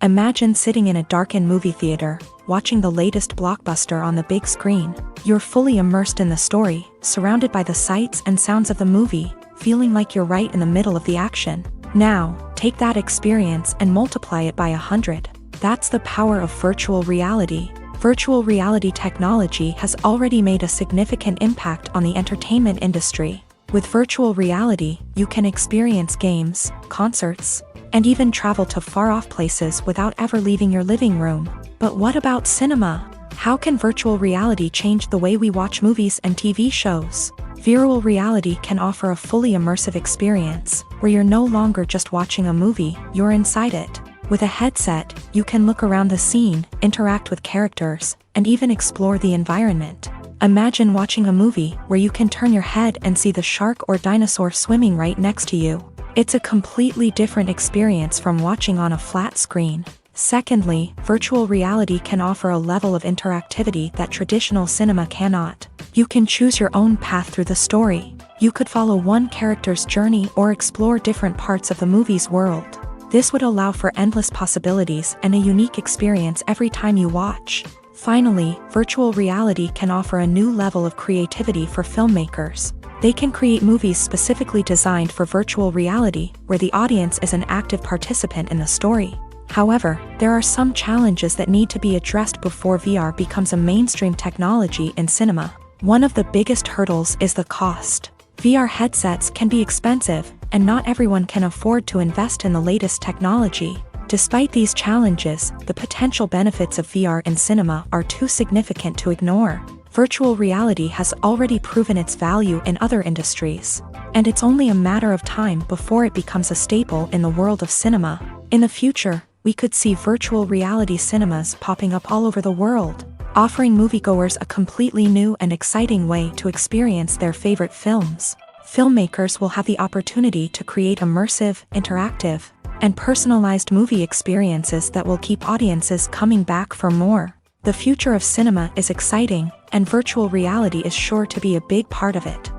Imagine sitting in a darkened movie theater, watching the latest blockbuster on the big screen. You're fully immersed in the story, surrounded by the sights and sounds of the movie, feeling like you're right in the middle of the action. Now, take that experience and multiply it by 100. That's the power of virtual reality. Virtual reality technology has already made a significant impact on the entertainment industry. With virtual reality, you can experience games, concerts, and even travel to far-off places without ever leaving your living room. But what about cinema? How can virtual reality change the way we watch movies and TV shows? Virtual reality can offer a fully immersive experience, where you're no longer just watching a movie, you're inside it. With a headset, you can look around the scene, interact with characters, and even explore the environment. Imagine watching a movie where you can turn your head and see the shark or dinosaur swimming right next to you. It's a completely different experience from watching on a flat screen. Secondly, virtual reality can offer a level of interactivity that traditional cinema cannot. You can choose your own path through the story. You could follow one character's journey or explore different parts of the movie's world. This would allow for endless possibilities and a unique experience every time you watch. Finally, virtual reality can offer a new level of creativity for filmmakers. They can create movies specifically designed for virtual reality, where the audience is an active participant in the story. However, there are some challenges that need to be addressed before VR becomes a mainstream technology in cinema. One of the biggest hurdles is the cost. VR headsets can be expensive, and not everyone can afford to invest in the latest technology. Despite these challenges, the potential benefits of VR in cinema are too significant to ignore. Virtual reality has already proven its value in other industries, and it's only a matter of time before it becomes a staple in the world of cinema. In the future, we could see virtual reality cinemas popping up all over the world, offering moviegoers a completely new and exciting way to experience their favorite films. Filmmakers will have the opportunity to create immersive, interactive, and personalized movie experiences that will keep audiences coming back for more. The future of cinema is exciting, and virtual reality is sure to be a big part of it.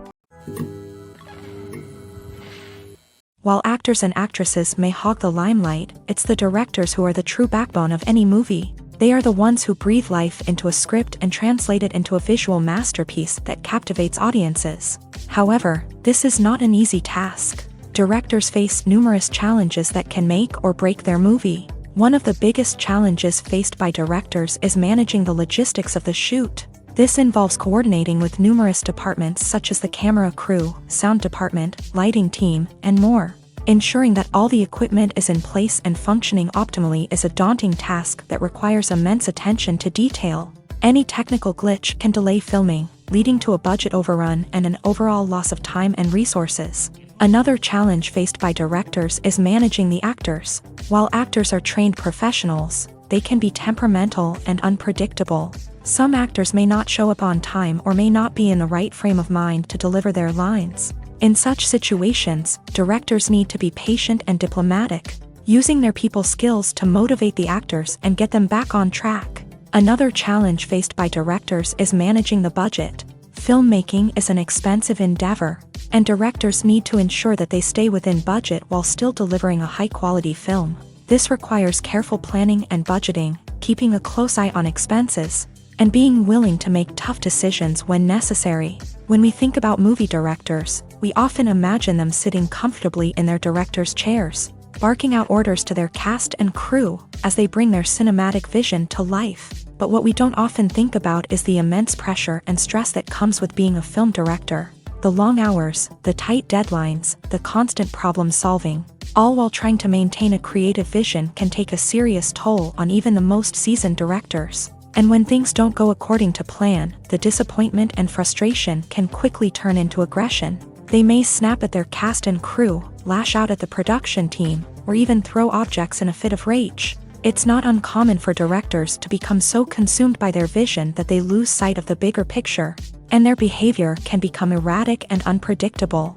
While actors and actresses may hog the limelight, it's the directors who are the true backbone of any movie. They are the ones who breathe life into a script and translate it into a visual masterpiece that captivates audiences. However, this is not an easy task. Directors face numerous challenges that can make or break their movie. One of the biggest challenges faced by directors is managing the logistics of the shoot. This involves coordinating with numerous departments such as the camera crew, sound department, lighting team, and more. Ensuring that all the equipment is in place and functioning optimally is a daunting task that requires immense attention to detail. Any technical glitch can delay filming, leading to a budget overrun and an overall loss of time and resources. Another challenge faced by directors is managing the actors. While actors are trained professionals, they can be temperamental and unpredictable. Some actors may not show up on time or may not be in the right frame of mind to deliver their lines. In such situations, directors need to be patient and diplomatic, using their people skills to motivate the actors and get them back on track. Another challenge faced by directors is managing the budget. Filmmaking is an expensive endeavor, and directors need to ensure that they stay within budget while still delivering a high-quality film. This requires careful planning and budgeting, keeping a close eye on expenses, and being willing to make tough decisions when necessary. When we think about movie directors, we often imagine them sitting comfortably in their director's chairs, barking out orders to their cast and crew as they bring their cinematic vision to life. But what we don't often think about is the immense pressure and stress that comes with being a film director. The long hours, the tight deadlines, the constant problem solving, all while trying to maintain a creative vision can take a serious toll on even the most seasoned directors. And when things don't go according to plan, the disappointment and frustration can quickly turn into aggression. They may snap at their cast and crew, lash out at the production team, or even throw objects in a fit of rage. It's not uncommon for directors to become so consumed by their vision that they lose sight of the bigger picture, and their behavior can become erratic and unpredictable.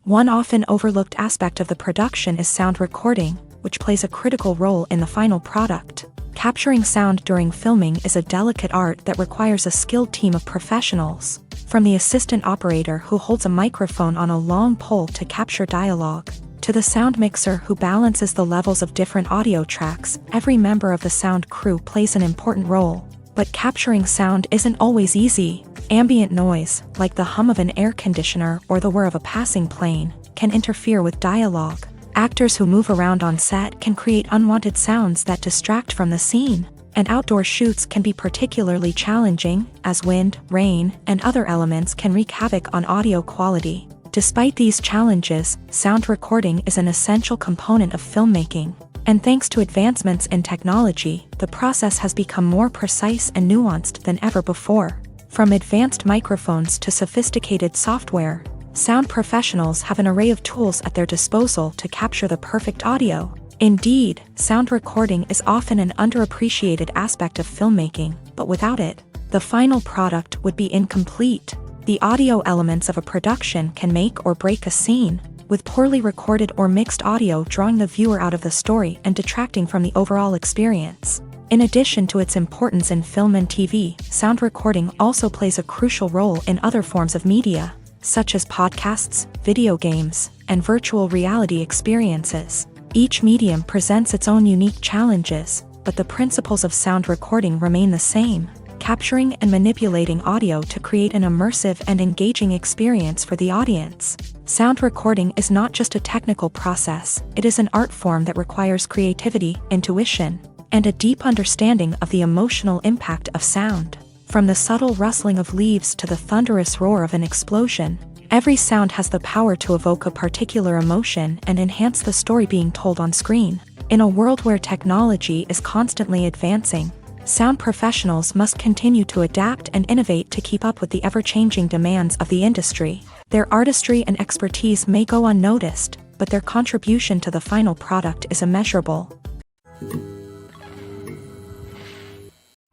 One often overlooked aspect of the production is sound recording, which plays a critical role in the final product. Capturing sound during filming is a delicate art that requires a skilled team of professionals, from the assistant operator who holds a microphone on a long pole to capture dialogue, to the sound mixer who balances the levels of different audio tracks. Every member of the sound crew plays an important role. But capturing sound isn't always easy. Ambient noise, like the hum of an air conditioner or the whir of a passing plane, can interfere with dialogue. Actors who move around on set can create unwanted sounds that distract from the scene, and outdoor shoots can be particularly challenging, as wind, rain, and other elements can wreak havoc on audio quality. Despite these challenges, sound recording is an essential component of filmmaking, and thanks to advancements in technology, the process has become more precise and nuanced than ever before. From advanced microphones to sophisticated software, sound professionals have an array of tools at their disposal to capture the perfect audio. Indeed, sound recording is often an underappreciated aspect of filmmaking, but without it, the final product would be incomplete. The audio elements of a production can make or break a scene, with poorly recorded or mixed audio drawing the viewer out of the story and detracting from the overall experience. In addition to its importance in film and TV, sound recording also plays a crucial role in other forms of media, such as podcasts, video games, and virtual reality experiences. Each medium presents its own unique challenges, but the principles of sound recording remain the same, capturing and manipulating audio to create an immersive and engaging experience for the audience. Sound recording is not just a technical process, it is an art form that requires creativity, intuition, and a deep understanding of the emotional impact of sound. From the subtle rustling of leaves to the thunderous roar of an explosion, every sound has the power to evoke a particular emotion and enhance the story being told on screen. In a world where technology is constantly advancing, sound professionals must continue to adapt and innovate to keep up with the ever-changing demands of the industry. Their artistry and expertise may go unnoticed, but their contribution to the final product is immeasurable.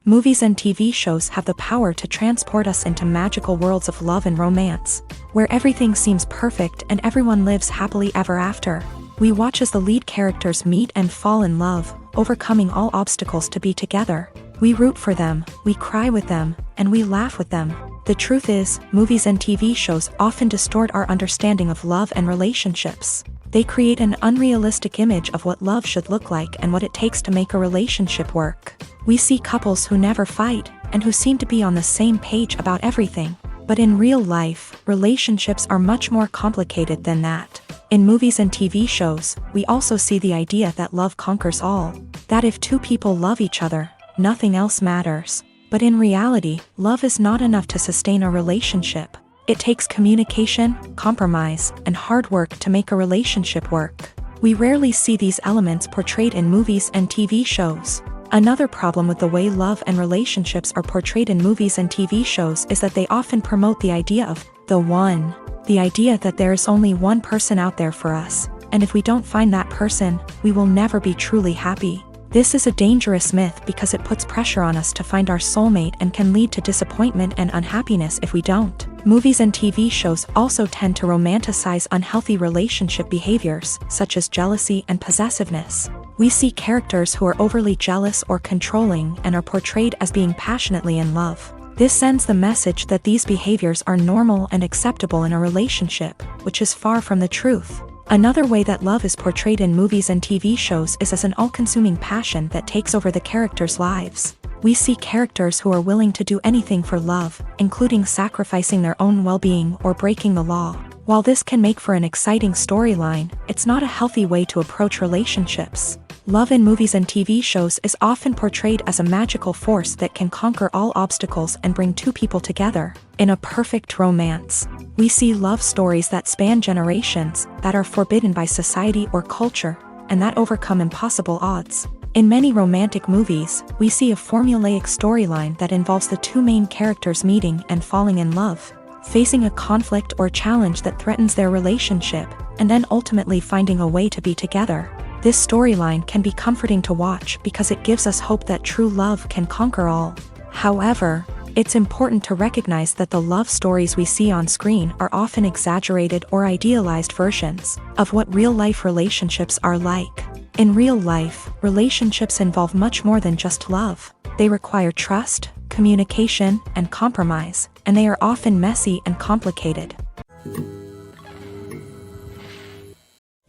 Movies and TV shows have the power to transport us into magical worlds of love and romance, where everything seems perfect and everyone lives happily ever after. We watch as the lead characters meet and fall in love, overcoming all obstacles to be together. We root for them, we cry with them, and we laugh with them. The truth is, movies and TV shows often distort our understanding of love and relationships. They create an unrealistic image of what love should look like and what it takes to make a relationship work. We see couples who never fight, and who seem to be on the same page about everything. But in real life, relationships are much more complicated than that. In movies and TV shows, we also see the idea that love conquers all. That if two people love each other, nothing else matters. But in reality, love is not enough to sustain a relationship. It takes communication, compromise, and hard work to make a relationship work. We rarely see these elements portrayed in movies and TV shows. Another problem with the way love and relationships are portrayed in movies and TV shows is that they often promote the idea of the one. The idea that there is only one person out there for us, and if we don't find that person, we will never be truly happy. This is a dangerous myth because it puts pressure on us to find our soulmate and can lead to disappointment and unhappiness if we don't. Movies and TV shows also tend to romanticize unhealthy relationship behaviors, such as jealousy and possessiveness. We see characters who are overly jealous or controlling and are portrayed as being passionately in love. This sends the message that these behaviors are normal and acceptable in a relationship, which is far from the truth. Another way that love is portrayed in movies and TV shows is as an all-consuming passion that takes over the characters' lives. We see characters who are willing to do anything for love, including sacrificing their own well-being or breaking the law. While this can make for an exciting storyline, it's not a healthy way to approach relationships. Love in movies and TV shows is often portrayed as a magical force that can conquer all obstacles and bring two people together in a perfect romance. We see love stories that span generations, that are forbidden by society or culture, and that overcome impossible odds. In many romantic movies, we see a formulaic storyline that involves the two main characters meeting and falling in love, facing a conflict or challenge that threatens their relationship, and then ultimately finding a way to be together. This storyline can be comforting to watch because it gives us hope that true love can conquer all. However, it's important to recognize that the love stories we see on screen are often exaggerated or idealized versions of what real-life relationships are like. In real life, relationships involve much more than just love. They require trust, communication, and compromise, and they are often messy and complicated.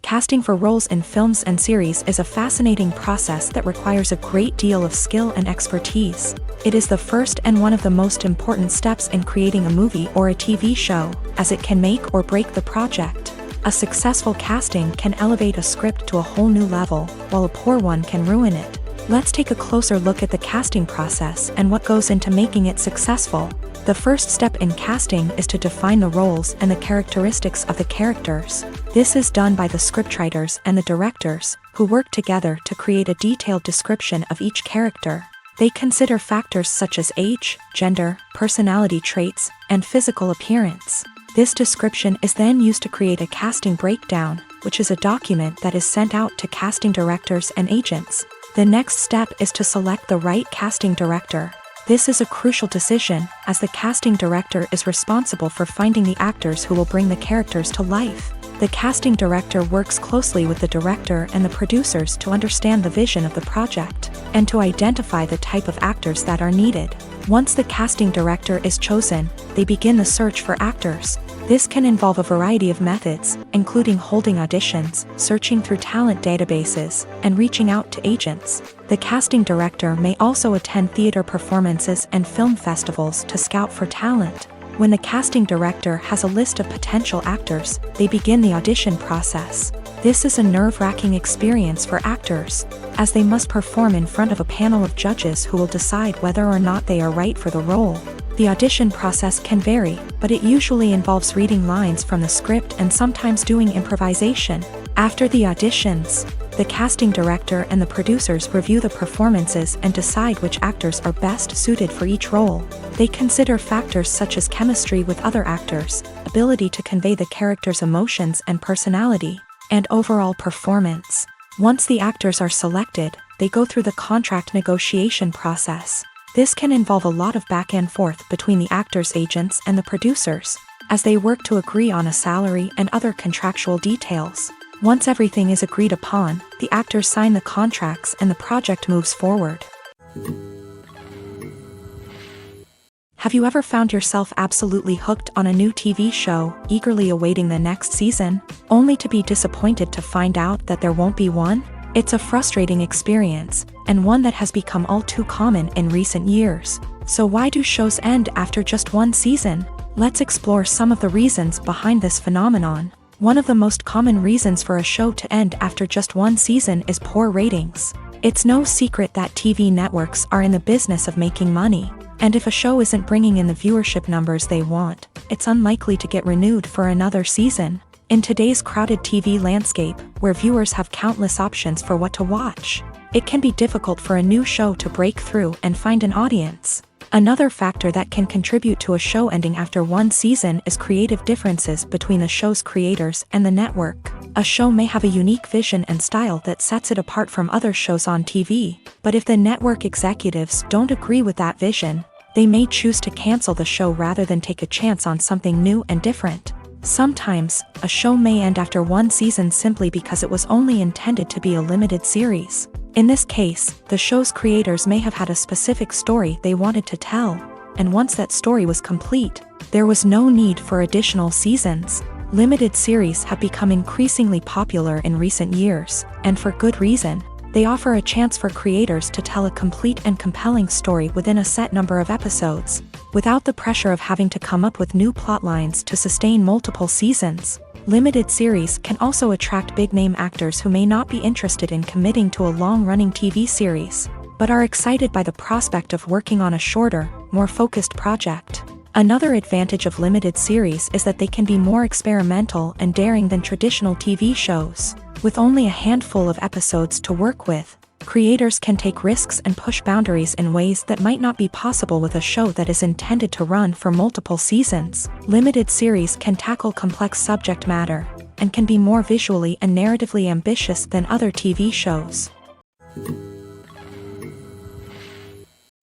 Casting for roles in films and series is a fascinating process that requires a great deal of skill and expertise. It is the first and one of the most important steps in creating a movie or a TV show, as it can make or break the project. A successful casting can elevate a script to a whole new level, while a poor one can ruin it. Let's take a closer look at the casting process and what goes into making it successful. The first step in casting is to define the roles and the characteristics of the characters. This is done by the scriptwriters and the directors, who work together to create a detailed description of each character. They consider factors such as age, gender, personality traits, and physical appearance. This description is then used to create a casting breakdown, which is a document that is sent out to casting directors and agents. The next step is to select the right casting director. This is a crucial decision, as the casting director is responsible for finding the actors who will bring the characters to life. The casting director works closely with the director and the producers to understand the vision of the project, and to identify the type of actors that are needed. Once the casting director is chosen, they begin the search for actors. This can involve a variety of methods, including holding auditions, searching through talent databases, and reaching out to agents. The casting director may also attend theater performances and film festivals to scout for talent. When the casting director has a list of potential actors, they begin the audition process. This is a nerve-wracking experience for actors, as they must perform in front of a panel of judges who will decide whether or not they are right for the role. The audition process can vary, but it usually involves reading lines from the script and sometimes doing improvisation. After the auditions, the casting director and the producers review the performances and decide which actors are best suited for each role. They consider factors such as chemistry with other actors, ability to convey the character's emotions and personality, and overall performance. Once the actors are selected, they go through the contract negotiation process. This can involve a lot of back and forth between the actors' agents and the producers, as they work to agree on a salary and other contractual details. Once everything is agreed upon, the actors sign the contracts and the project moves forward. Have you ever found yourself absolutely hooked on a new TV show, eagerly awaiting the next season, only to be disappointed to find out that there won't be one? It's a frustrating experience, and one that has become all too common in recent years. So why do shows end after just one season? Let's explore some of the reasons behind this phenomenon. One of the most common reasons for a show to end after just one season is poor ratings. It's no secret that TV networks are in the business of making money, and if a show isn't bringing in the viewership numbers they want, it's unlikely to get renewed for another season. In today's crowded TV landscape, where viewers have countless options for what to watch, it can be difficult for a new show to break through and find an audience. Another factor that can contribute to a show ending after one season is creative differences between the show's creators and the network. A show may have a unique vision and style that sets it apart from other shows on TV, but if the network executives don't agree with that vision, they may choose to cancel the show rather than take a chance on something new and different. Sometimes, a show may end after one season simply because it was only intended to be a limited series. In this case, the show's creators may have had a specific story they wanted to tell, and once that story was complete, there was no need for additional seasons. Limited series have become increasingly popular in recent years, and for good reason. They offer a chance for creators to tell a complete and compelling story within a set number of episodes, without the pressure of having to come up with new plotlines to sustain multiple seasons. Limited series can also attract big-name actors who may not be interested in committing to a long-running TV series, but are excited by the prospect of working on a shorter, more focused project. Another advantage of limited series is that they can be more experimental and daring than traditional TV shows. With only a handful of episodes to work with, creators can take risks and push boundaries in ways that might not be possible with a show that is intended to run for multiple seasons. Limited series can tackle complex subject matter, and can be more visually and narratively ambitious than other TV shows.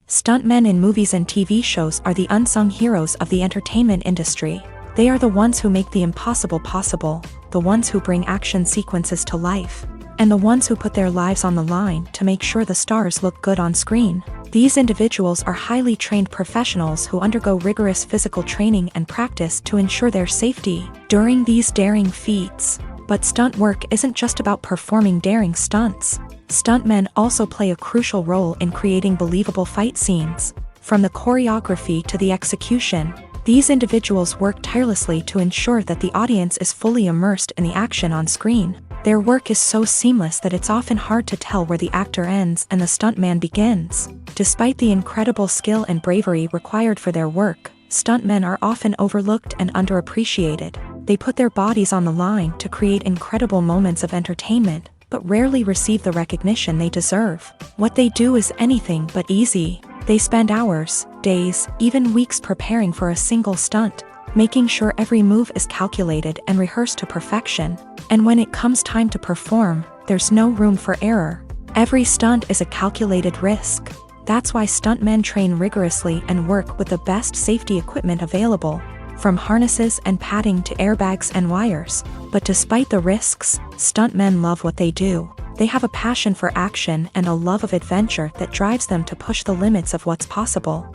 Stuntmen in movies and TV shows are the unsung heroes of the entertainment industry. They are the ones who make the impossible possible, the ones who bring action sequences to life, and the ones who put their lives on the line to make sure the stars look good on screen. These individuals are highly trained professionals who undergo rigorous physical training and practice to ensure their safety during these daring feats. But stunt work isn't just about performing daring stunts. Stuntmen also play a crucial role in creating believable fight scenes. From the choreography to the execution, these individuals work tirelessly to ensure that the audience is fully immersed in the action on screen. Their work is so seamless that it's often hard to tell where the actor ends and the stuntman begins. Despite the incredible skill and bravery required for their work, stuntmen are often overlooked and underappreciated. They put their bodies on the line to create incredible moments of entertainment, but rarely receive the recognition they deserve. What they do is anything but easy. They spend hours, days, even weeks preparing for a single stunt, making sure every move is calculated and rehearsed to perfection. And when it comes time to perform, there's no room for error. Every stunt is a calculated risk. That's why stuntmen train rigorously and work with the best safety equipment available, from harnesses and padding to airbags and wires. But despite the risks, stuntmen love what they do. They have a passion for action and a love of adventure that drives them to push the limits of what's possible.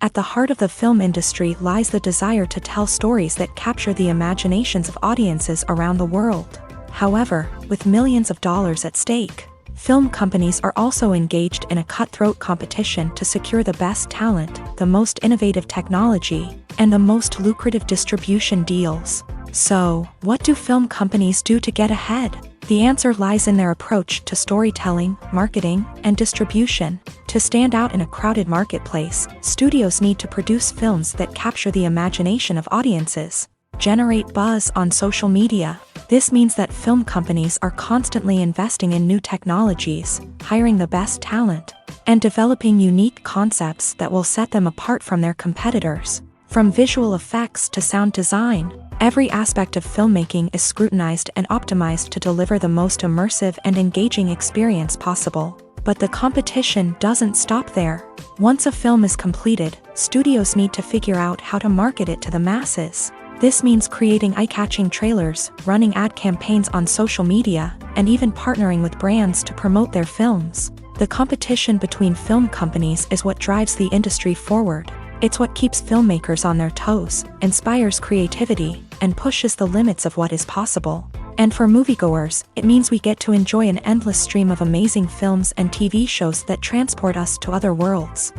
At the heart of the film industry lies the desire to tell stories that capture the imaginations of audiences around the world. However, with millions of dollars at stake, film companies are also engaged in a cutthroat competition to secure the best talent, the most innovative technology, and the most lucrative distribution deals. So, what do film companies do to get ahead? The answer lies in their approach to storytelling, marketing, and distribution. To stand out in a crowded marketplace, studios need to produce films that capture the imagination of audiences, generate buzz on social media. This means that film companies are constantly investing in new technologies, hiring the best talent, and developing unique concepts that will set them apart from their competitors. From visual effects to sound design, every aspect of filmmaking is scrutinized and optimized to deliver the most immersive and engaging experience possible. But the competition doesn't stop there. Once a film is completed, studios need to figure out how to market it to the masses. This means creating eye-catching trailers, running ad campaigns on social media, and even partnering with brands to promote their films. The competition between film companies is what drives the industry forward. It's what keeps filmmakers on their toes, inspires creativity, and pushes the limits of what is possible. And for moviegoers, it means we get to enjoy an endless stream of amazing films and TV shows that transport us to other worlds.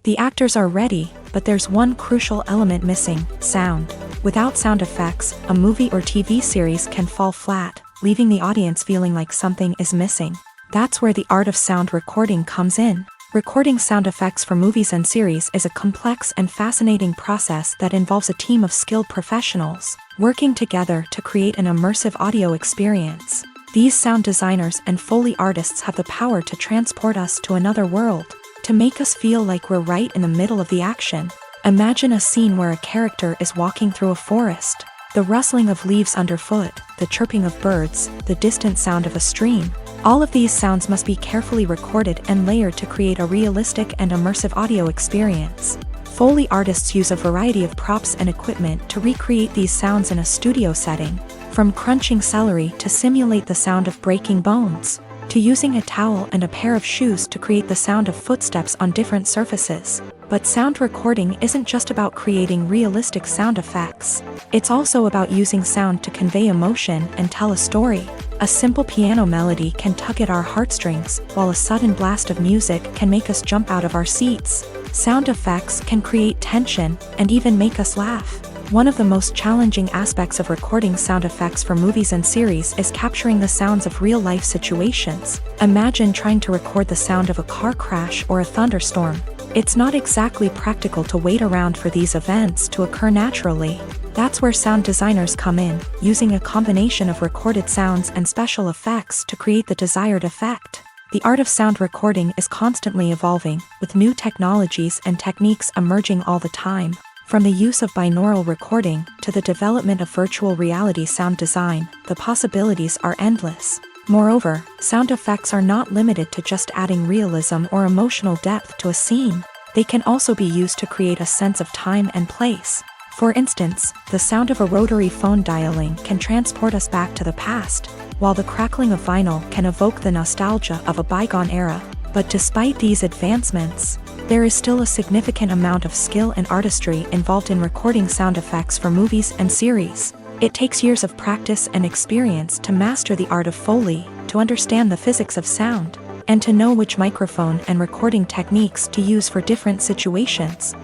The actors are ready, but there's one crucial element missing: sound. Without sound effects, a movie or TV series can fall flat, leaving the audience feeling like something is missing. That's where the art of sound recording comes in. Recording sound effects for movies and series is a complex and fascinating process that involves a team of skilled professionals working together to create an immersive audio experience. These sound designers and Foley artists have the power to transport us to another world, to make us feel like we're right in the middle of the action. Imagine a scene where a character is walking through a forest. The rustling of leaves underfoot, the chirping of birds, the distant sound of a stream. All of these sounds must be carefully recorded and layered to create a realistic and immersive audio experience. Foley artists use a variety of props and equipment to recreate these sounds in a studio setting, from crunching celery to simulate the sound of breaking bones, to using a towel and a pair of shoes to create the sound of footsteps on different surfaces. But sound recording isn't just about creating realistic sound effects. It's also about using sound to convey emotion and tell a story. A simple piano melody can tug at our heartstrings, while a sudden blast of music can make us jump out of our seats. Sound effects can create tension and even make us laugh. One of the most challenging aspects of recording sound effects for movies and series is capturing the sounds of real-life situations. Imagine trying to record the sound of a car crash or a thunderstorm. It's not exactly practical to wait around for these events to occur naturally. That's where sound designers come in, using a combination of recorded sounds and special effects to create the desired effect. The art of sound recording is constantly evolving, with new technologies and techniques emerging all the time. From the use of binaural recording to the development of virtual reality sound design, the possibilities are endless. Moreover, sound effects are not limited to just adding realism or emotional depth to a scene. They can also be used to create a sense of time and place. For instance, the sound of a rotary phone dialing can transport us back to the past, while the crackling of vinyl can evoke the nostalgia of a bygone era. But despite these advancements, there is still a significant amount of skill and artistry involved in recording sound effects for movies and series. It takes years of practice and experience to master the art of Foley, to understand the physics of sound, and to know which microphone and recording techniques to use for different situations.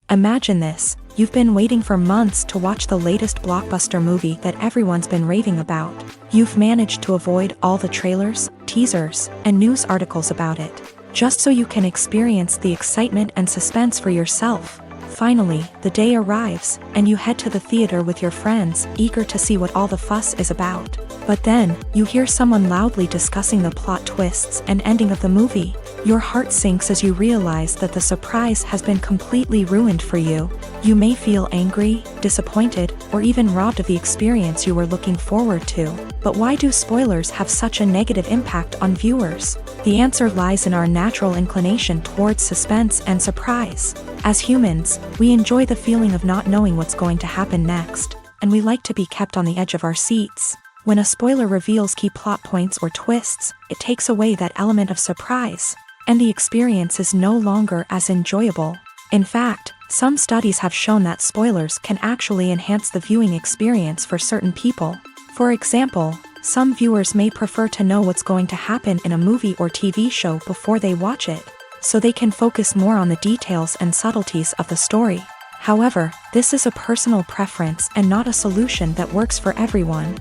Imagine this: you've been waiting for months to watch the latest blockbuster movie that everyone's been raving about. You've managed to avoid all the trailers, teasers, and news articles about it, just so you can experience the excitement and suspense for yourself. Finally, the day arrives, and you head to the theater with your friends, eager to see what all the fuss is about. But then, you hear someone loudly discussing the plot twists and ending of the movie. Your heart sinks as you realize that the surprise has been completely ruined for you. You may feel angry, disappointed, or even robbed of the experience you were looking forward to. But why do spoilers have such a negative impact on viewers? The answer lies in our natural inclination towards suspense and surprise. As humans, we enjoy the feeling of not knowing what's going to happen next, and we like to be kept on the edge of our seats. When a spoiler reveals key plot points or twists, it takes away that element of surprise, and the experience is no longer as enjoyable. In fact, some studies have shown that spoilers can actually enhance the viewing experience for certain people. For example, some viewers may prefer to know what's going to happen in a movie or TV show before they watch it, so they can focus more on the details and subtleties of the story. However, this is a personal preference and not a solution that works for everyone.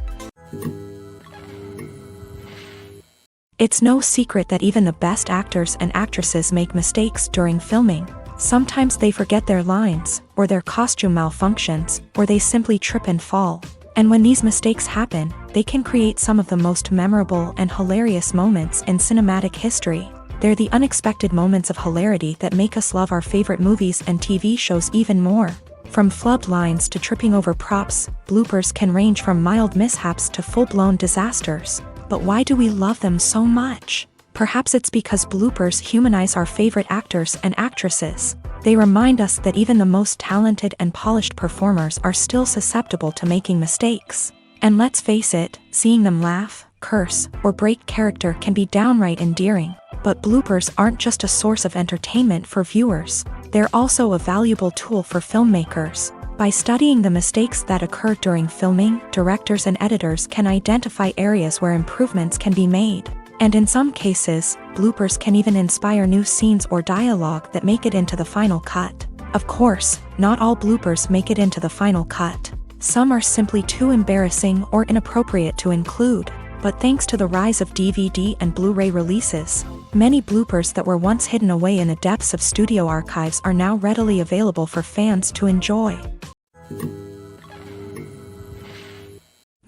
It's no secret that even the best actors and actresses make mistakes during filming. Sometimes they forget their lines, or their costume malfunctions, or they simply trip and fall. And when these mistakes happen, they can create some of the most memorable and hilarious moments in cinematic history. They're the unexpected moments of hilarity that make us love our favorite movies and TV shows even more. From flubbed lines to tripping over props, bloopers can range from mild mishaps to full-blown disasters. But why do we love them so much? Perhaps it's because bloopers humanize our favorite actors and actresses. They remind us that even the most talented and polished performers are still susceptible to making mistakes. And let's face it, seeing them laugh, curse, or break character can be downright endearing. But bloopers aren't just a source of entertainment for viewers. They're also a valuable tool for filmmakers. By studying the mistakes that occur during filming, directors and editors can identify areas where improvements can be made. And in some cases, bloopers can even inspire new scenes or dialogue that make it into the final cut. Of course, not all bloopers make it into the final cut. Some are simply too embarrassing or inappropriate to include. But thanks to the rise of DVD and Blu-ray releases, many bloopers that were once hidden away in the depths of studio archives are now readily available for fans to enjoy.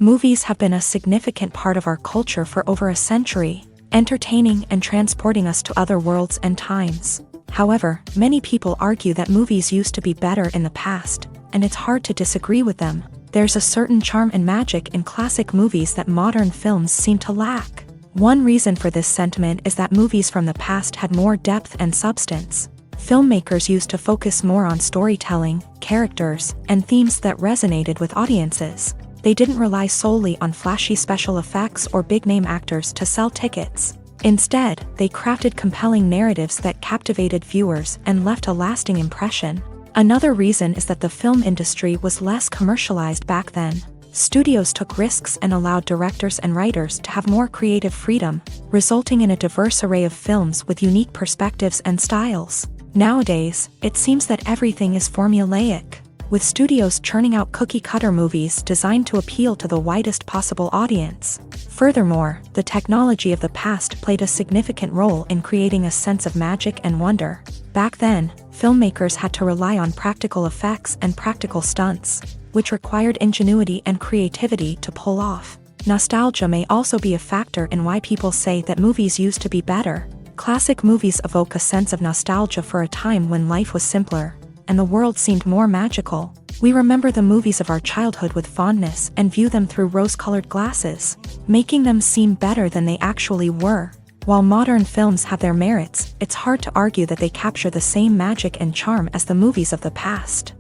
Movies have been a significant part of our culture for over a century, entertaining and transporting us to other worlds and times. However, many people argue that movies used to be better in the past, and it's hard to disagree with them. There's a certain charm and magic in classic movies that modern films seem to lack. One reason for this sentiment is that movies from the past had more depth and substance. Filmmakers used to focus more on storytelling, characters, and themes that resonated with audiences. They didn't rely solely on flashy special effects or big-name actors to sell tickets. Instead, they crafted compelling narratives that captivated viewers and left a lasting impression. Another reason is that the film industry was less commercialized back then. Studios took risks and allowed directors and writers to have more creative freedom, resulting in a diverse array of films with unique perspectives and styles. Nowadays, it seems that everything is formulaic, with studios churning out cookie-cutter movies designed to appeal to the widest possible audience. Furthermore, the technology of the past played a significant role in creating a sense of magic and wonder. Back then, filmmakers had to rely on practical effects and practical stunts, which required ingenuity and creativity to pull off. Nostalgia may also be a factor in why people say that movies used to be better. Classic movies evoke a sense of nostalgia for a time when life was simpler, and the world seemed more magical. We remember the movies of our childhood with fondness and view them through rose-colored glasses, making them seem better than they actually were. While modern films have their merits, it's hard to argue that they capture the same magic and charm as the movies of the past.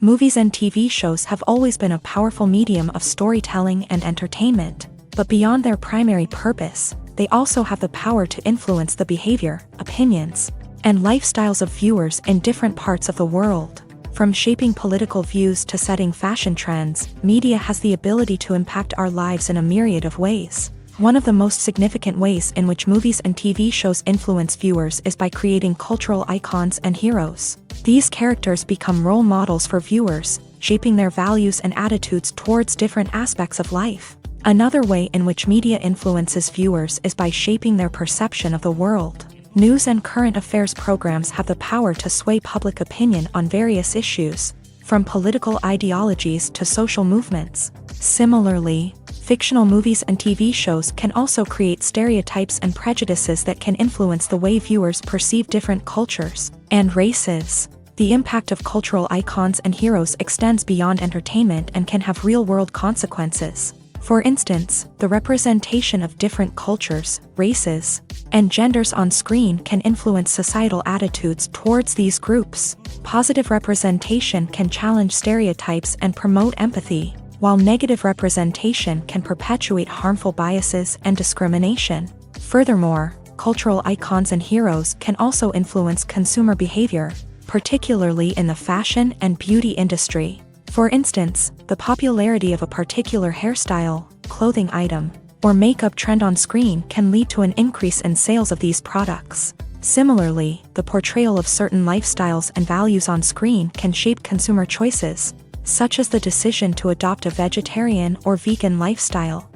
Movies and TV shows have always been a powerful medium of storytelling and entertainment, but beyond their primary purpose, they also have the power to influence the behavior, opinions, and lifestyles of viewers in different parts of the world. From shaping political views to setting fashion trends, media has the ability to impact our lives in a myriad of ways. One of the most significant ways in which movies and TV shows influence viewers is by creating cultural icons and heroes. These characters become role models for viewers, shaping their values and attitudes towards different aspects of life. Another way in which media influences viewers is by shaping their perception of the world. News and current affairs programs have the power to sway public opinion on various issues, from political ideologies to social movements. Similarly, fictional movies and TV shows can also create stereotypes and prejudices that can influence the way viewers perceive different cultures and races. The impact of cultural icons and heroes extends beyond entertainment and can have real-world consequences. For instance, the representation of different cultures, races, and genders on screen can influence societal attitudes towards these groups. Positive representation can challenge stereotypes and promote empathy, while negative representation can perpetuate harmful biases and discrimination. Furthermore, cultural icons and heroes can also influence consumer behavior, particularly in the fashion and beauty industry. For instance, the popularity of a particular hairstyle, clothing item, or makeup trend on screen can lead to an increase in sales of these products. Similarly, the portrayal of certain lifestyles and values on screen can shape consumer choices, such as the decision to adopt a vegetarian or vegan lifestyle.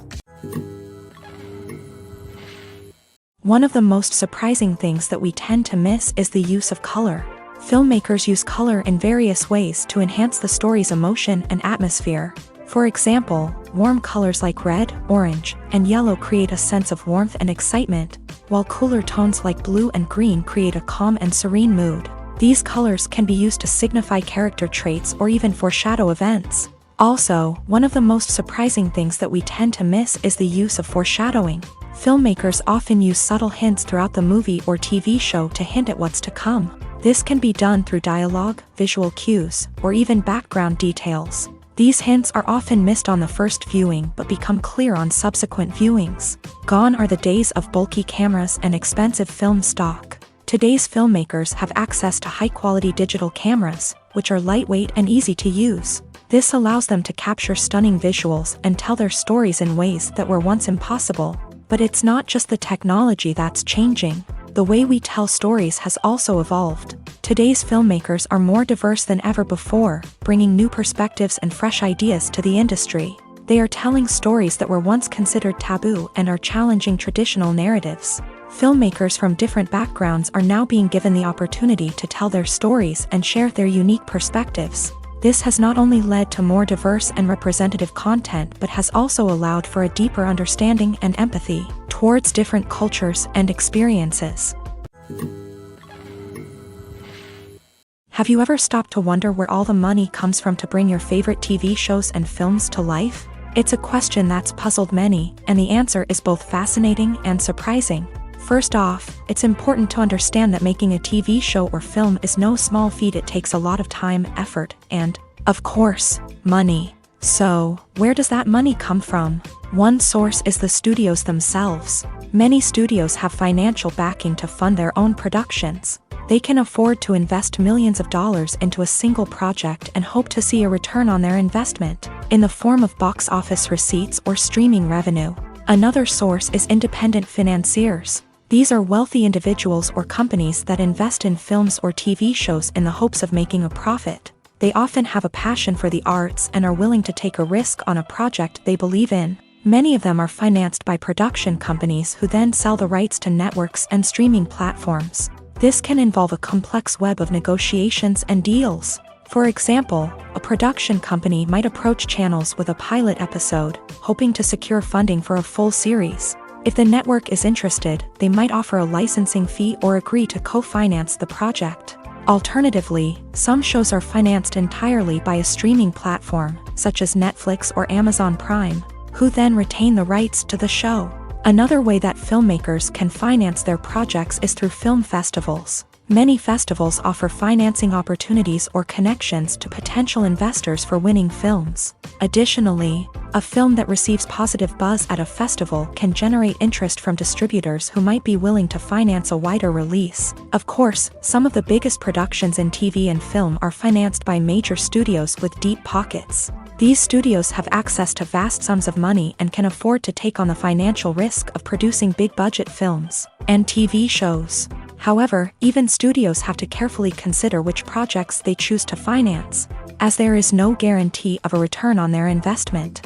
One of the most surprising things that we tend to miss is the use of color. Filmmakers use color in various ways to enhance the story's emotion and atmosphere. For example, warm colors like red, orange, and yellow create a sense of warmth and excitement, while cooler tones like blue and green create a calm and serene mood. These colors can be used to signify character traits or even foreshadow events. Also, one of the most surprising things that we tend to miss is the use of foreshadowing. Filmmakers often use subtle hints throughout the movie or TV show to hint at what's to come. This can be done through dialogue, visual cues, or even background details. These hints are often missed on the first viewing but become clear on subsequent viewings. Gone are the days of bulky cameras and expensive film stock. Today's filmmakers have access to high-quality digital cameras, which are lightweight and easy to use. This allows them to capture stunning visuals and tell their stories in ways that were once impossible. But it's not just the technology that's changing. The way we tell stories has also evolved. Today's filmmakers are more diverse than ever before, bringing new perspectives and fresh ideas to the industry. They are telling stories that were once considered taboo and are challenging traditional narratives. Filmmakers from different backgrounds are now being given the opportunity to tell their stories and share their unique perspectives. This has not only led to more diverse and representative content but has also allowed for a deeper understanding and empathy towards different cultures and experiences. Have you ever stopped to wonder where all the money comes from to bring your favorite TV shows and films to life? It's a question that's puzzled many, and the answer is both fascinating and surprising. First off, it's important to understand that making a TV show or film is no small feat. It takes a lot of time, effort, and, of course, money. So, where does that money come from? One source is the studios themselves. Many studios have financial backing to fund their own productions. They can afford to invest millions of dollars into a single project and hope to see a return on their investment, in the form of box office receipts or streaming revenue. Another source is independent financiers. These are wealthy individuals or companies that invest in films or TV shows in the hopes of making a profit. They often have a passion for the arts and are willing to take a risk on a project they believe in. Many of them are financed by production companies who then sell the rights to networks and streaming platforms. This can involve a complex web of negotiations and deals. For example, a production company might approach channels with a pilot episode, hoping to secure funding for a full series. If the network is interested, they might offer a licensing fee or agree to co-finance the project. Alternatively, some shows are financed entirely by a streaming platform, such as Netflix or Amazon Prime, who then retain the rights to the show. Another way that filmmakers can finance their projects is through film festivals. Many festivals offer financing opportunities or connections to potential investors for winning films. Additionally, a film that receives positive buzz at a festival can generate interest from distributors who might be willing to finance a wider release. Of course, some of the biggest productions in TV and film are financed by major studios with deep pockets. These studios have access to vast sums of money and can afford to take on the financial risk of producing big-budget films and TV shows. However, even studios have to carefully consider which projects they choose to finance, as there is no guarantee of a return on their investment.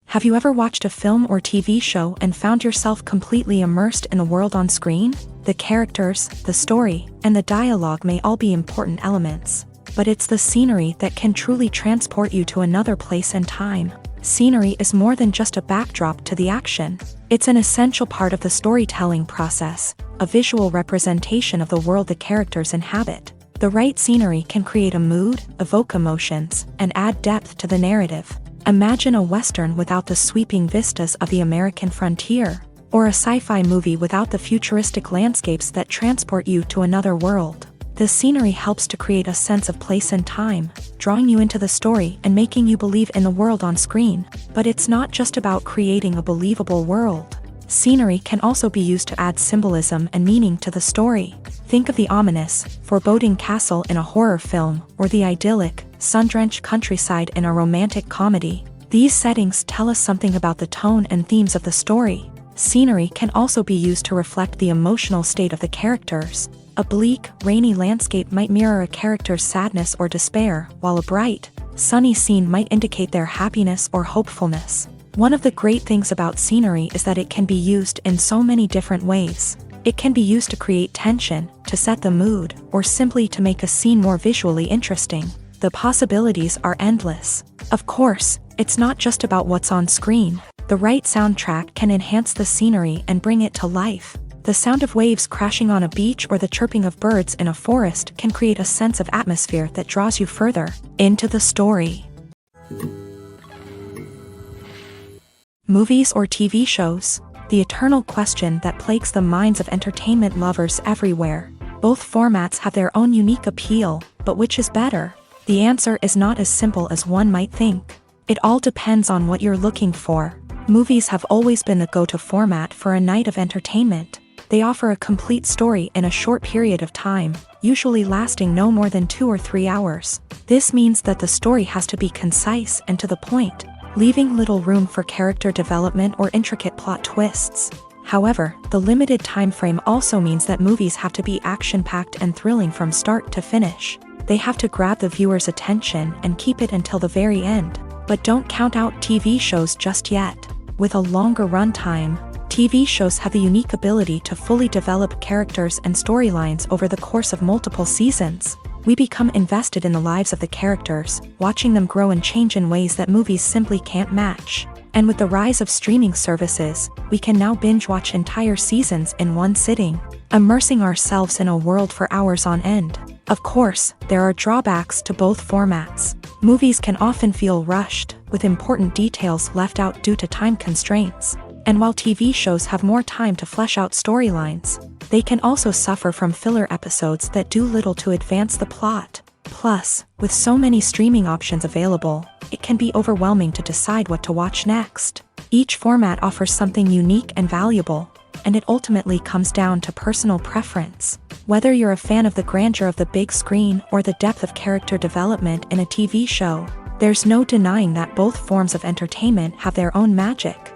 Have you ever watched a film or TV show and found yourself completely immersed in the world on screen? The characters, the story, and the dialogue may all be important elements, but it's the scenery that can truly transport you to another place and time. Scenery is more than just a backdrop to the action. It's an essential part of the storytelling process, a visual representation of the world the characters inhabit. The right scenery can create a mood, evoke emotions, and add depth to the narrative. Imagine a Western without the sweeping vistas of the American frontier, or a sci-fi movie without the futuristic landscapes that transport you to another world. The scenery helps to create a sense of place and time, drawing you into the story and making you believe in the world on screen. But it's not just about creating a believable world. Scenery can also be used to add symbolism and meaning to the story. Think of the ominous, foreboding castle in a horror film, or the idyllic, sun-drenched countryside in a romantic comedy. These settings tell us something about the tone and themes of the story. Scenery can also be used to reflect the emotional state of the characters. A bleak, rainy landscape might mirror a character's sadness or despair, while a bright, sunny scene might indicate their happiness or hopefulness. One of the great things about scenery is that it can be used in so many different ways. It can be used to create tension, to set the mood, or simply to make a scene more visually interesting. The possibilities are endless. Of course, it's not just about what's on screen. The right soundtrack can enhance the scenery and bring it to life. The sound of waves crashing on a beach or the chirping of birds in a forest can create a sense of atmosphere that draws you further into the story. Movies or TV shows? The eternal question that plagues the minds of entertainment lovers everywhere. Both formats have their own unique appeal, but which is better? The answer is not as simple as one might think. It all depends on what you're looking for. Movies have always been the go-to format for a night of entertainment. They offer a complete story in a short period of time, usually lasting no more than 2 or 3 hours. This means that the story has to be concise and to the point, leaving little room for character development or intricate plot twists. However, the limited time frame also means that movies have to be action-packed and thrilling from start to finish. They have to grab the viewer's attention and keep it until the very end. But don't count out TV shows just yet. With a longer runtime, TV shows have the unique ability to fully develop characters and storylines over the course of multiple seasons. We become invested in the lives of the characters, watching them grow and change in ways that movies simply can't match. And with the rise of streaming services, we can now binge-watch entire seasons in one sitting, immersing ourselves in a world for hours on end. Of course, there are drawbacks to both formats. Movies can often feel rushed, with important details left out due to time constraints. And while TV shows have more time to flesh out storylines, they can also suffer from filler episodes that do little to advance the plot. Plus, with so many streaming options available, it can be overwhelming to decide what to watch next. Each format offers something unique and valuable, and it ultimately comes down to personal preference. Whether you're a fan of the grandeur of the big screen or the depth of character development in a TV show, there's no denying that both forms of entertainment have their own magic.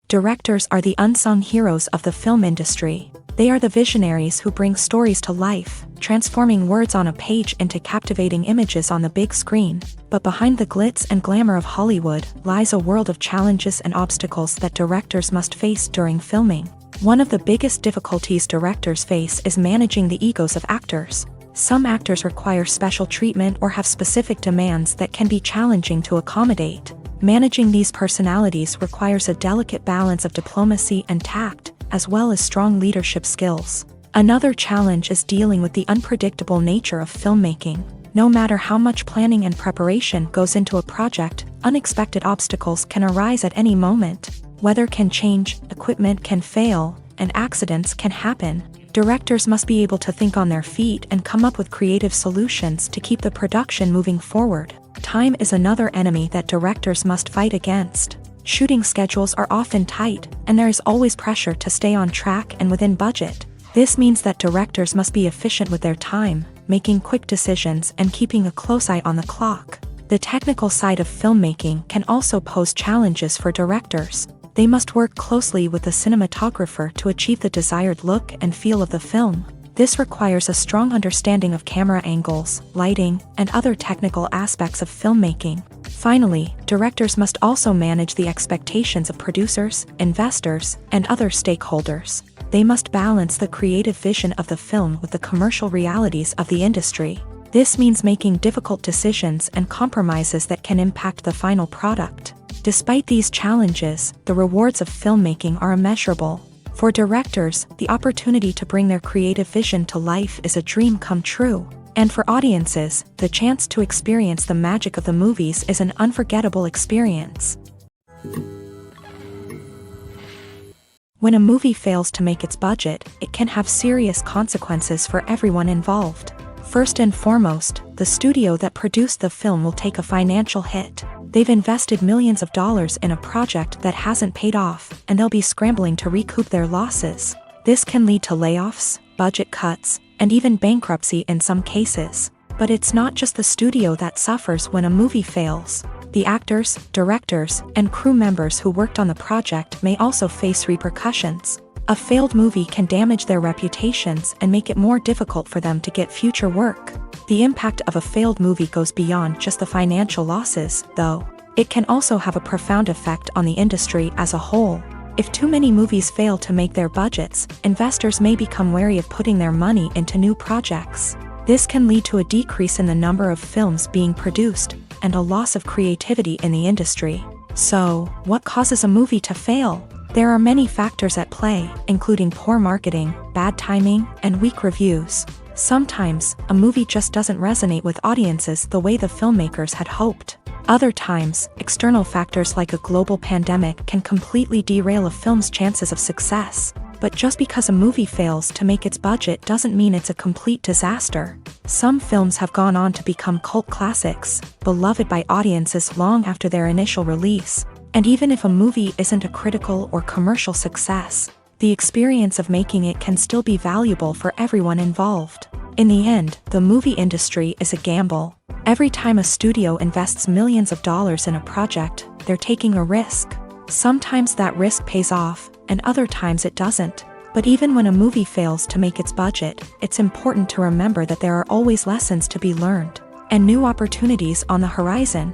Directors are the unsung heroes of the film industry. They are the visionaries who bring stories to life, transforming words on a page into captivating images on the big screen. But behind the glitz and glamour of Hollywood lies a world of challenges and obstacles that directors must face during filming. One of the biggest difficulties directors face is managing the egos of actors. Some actors require special treatment or have specific demands that can be challenging to accommodate. Managing these personalities requires a delicate balance of diplomacy and tact, as well as strong leadership skills. Another challenge is dealing with the unpredictable nature of filmmaking. No matter how much planning and preparation goes into a project, unexpected obstacles can arise at any moment. Weather can change, equipment can fail, and accidents can happen. Directors must be able to think on their feet and come up with creative solutions to keep the production moving forward. Time is another enemy that directors must fight against. Shooting schedules are often tight, and there is always pressure to stay on track and within budget. This means that directors must be efficient with their time, making quick decisions and keeping a close eye on the clock. The technical side of filmmaking can also pose challenges for directors. They must work closely with the cinematographer to achieve the desired look and feel of the film. This requires a strong understanding of camera angles, lighting, and other technical aspects of filmmaking. Finally, directors must also manage the expectations of producers, investors, and other stakeholders. They must balance the creative vision of the film with the commercial realities of the industry. This means making difficult decisions and compromises that can impact the final product. Despite these challenges, the rewards of filmmaking are immeasurable. For directors, the opportunity to bring their creative vision to life is a dream come true. And for audiences, the chance to experience the magic of the movies is an unforgettable experience. When a movie fails to make its budget, it can have serious consequences for everyone involved. First and foremost, the studio that produced the film will take a financial hit. They've invested millions of dollars in a project that hasn't paid off, and they'll be scrambling to recoup their losses. This can lead to layoffs, budget cuts, and even bankruptcy in some cases. But it's not just the studio that suffers when a movie fails. The actors, directors, and crew members who worked on the project may also face repercussions. A failed movie can damage their reputations and make it more difficult for them to get future work. The impact of a failed movie goes beyond just the financial losses, though. It can also have a profound effect on the industry as a whole. If too many movies fail to make their budgets, investors may become wary of putting their money into new projects. This can lead to a decrease in the number of films being produced, and a loss of creativity in the industry. So, what causes a movie to fail? There are many factors at play, including poor marketing, bad timing, and weak reviews. Sometimes, a movie just doesn't resonate with audiences the way the filmmakers had hoped. Other times, external factors like a global pandemic can completely derail a film's chances of success. But just because a movie fails to make its budget doesn't mean it's a complete disaster. Some films have gone on to become cult classics, beloved by audiences long after their initial release. And even if a movie isn't a critical or commercial success, the experience of making it can still be valuable for everyone involved. In the end, the movie industry is a gamble. Every time a studio invests millions of dollars in a project, they're taking a risk. Sometimes that risk pays off, and other times it doesn't. But even when a movie fails to make its budget, it's important to remember that there are always lessons to be learned, and new opportunities on the horizon.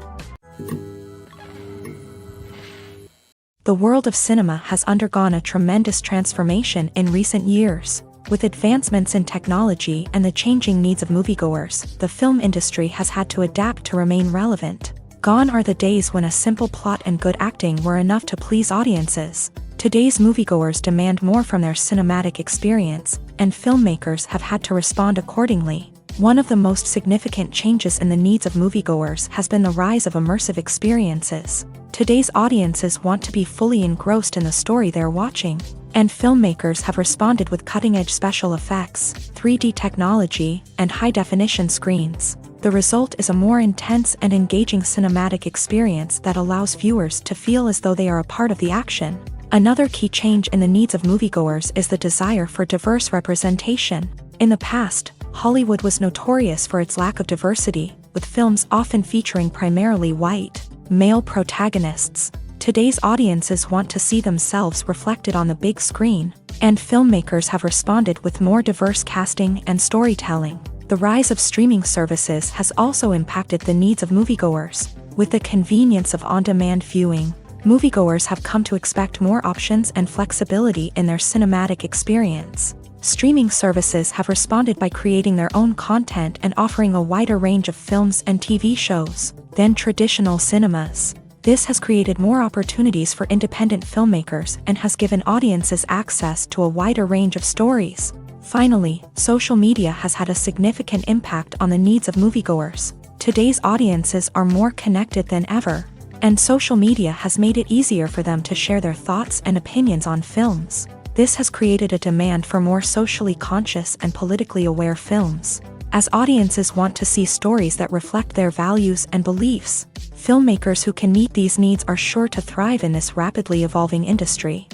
The world of cinema has undergone a tremendous transformation in recent years. With advancements in technology and the changing needs of moviegoers, the film industry has had to adapt to remain relevant. Gone are the days when a simple plot and good acting were enough to please audiences. Today's moviegoers demand more from their cinematic experience, and filmmakers have had to respond accordingly. One of the most significant changes in the needs of moviegoers has been the rise of immersive experiences. Today's audiences want to be fully engrossed in the story they're watching, and filmmakers have responded with cutting-edge special effects, 3D technology, and high-definition screens. The result is a more intense and engaging cinematic experience that allows viewers to feel as though they are a part of the action. Another key change in the needs of moviegoers is the desire for diverse representation. In the past, Hollywood was notorious for its lack of diversity, with films often featuring primarily white, male protagonists. Today's audiences want to see themselves reflected on the big screen, and filmmakers have responded with more diverse casting and storytelling. The rise of streaming services has also impacted the needs of moviegoers. With the convenience of on-demand viewing, moviegoers have come to expect more options and flexibility in their cinematic experience. Streaming services have responded by creating their own content and offering a wider range of films and TV shows than traditional cinemas. This has created more opportunities for independent filmmakers and has given audiences access to a wider range of stories. Finally, social media has had a significant impact on the needs of moviegoers. Today's audiences are more connected than ever, and social media has made it easier for them to share their thoughts and opinions on films. This has created a demand for more socially conscious and politically aware films. As audiences want to see stories that reflect their values and beliefs, filmmakers who can meet these needs are sure to thrive in this rapidly evolving industry.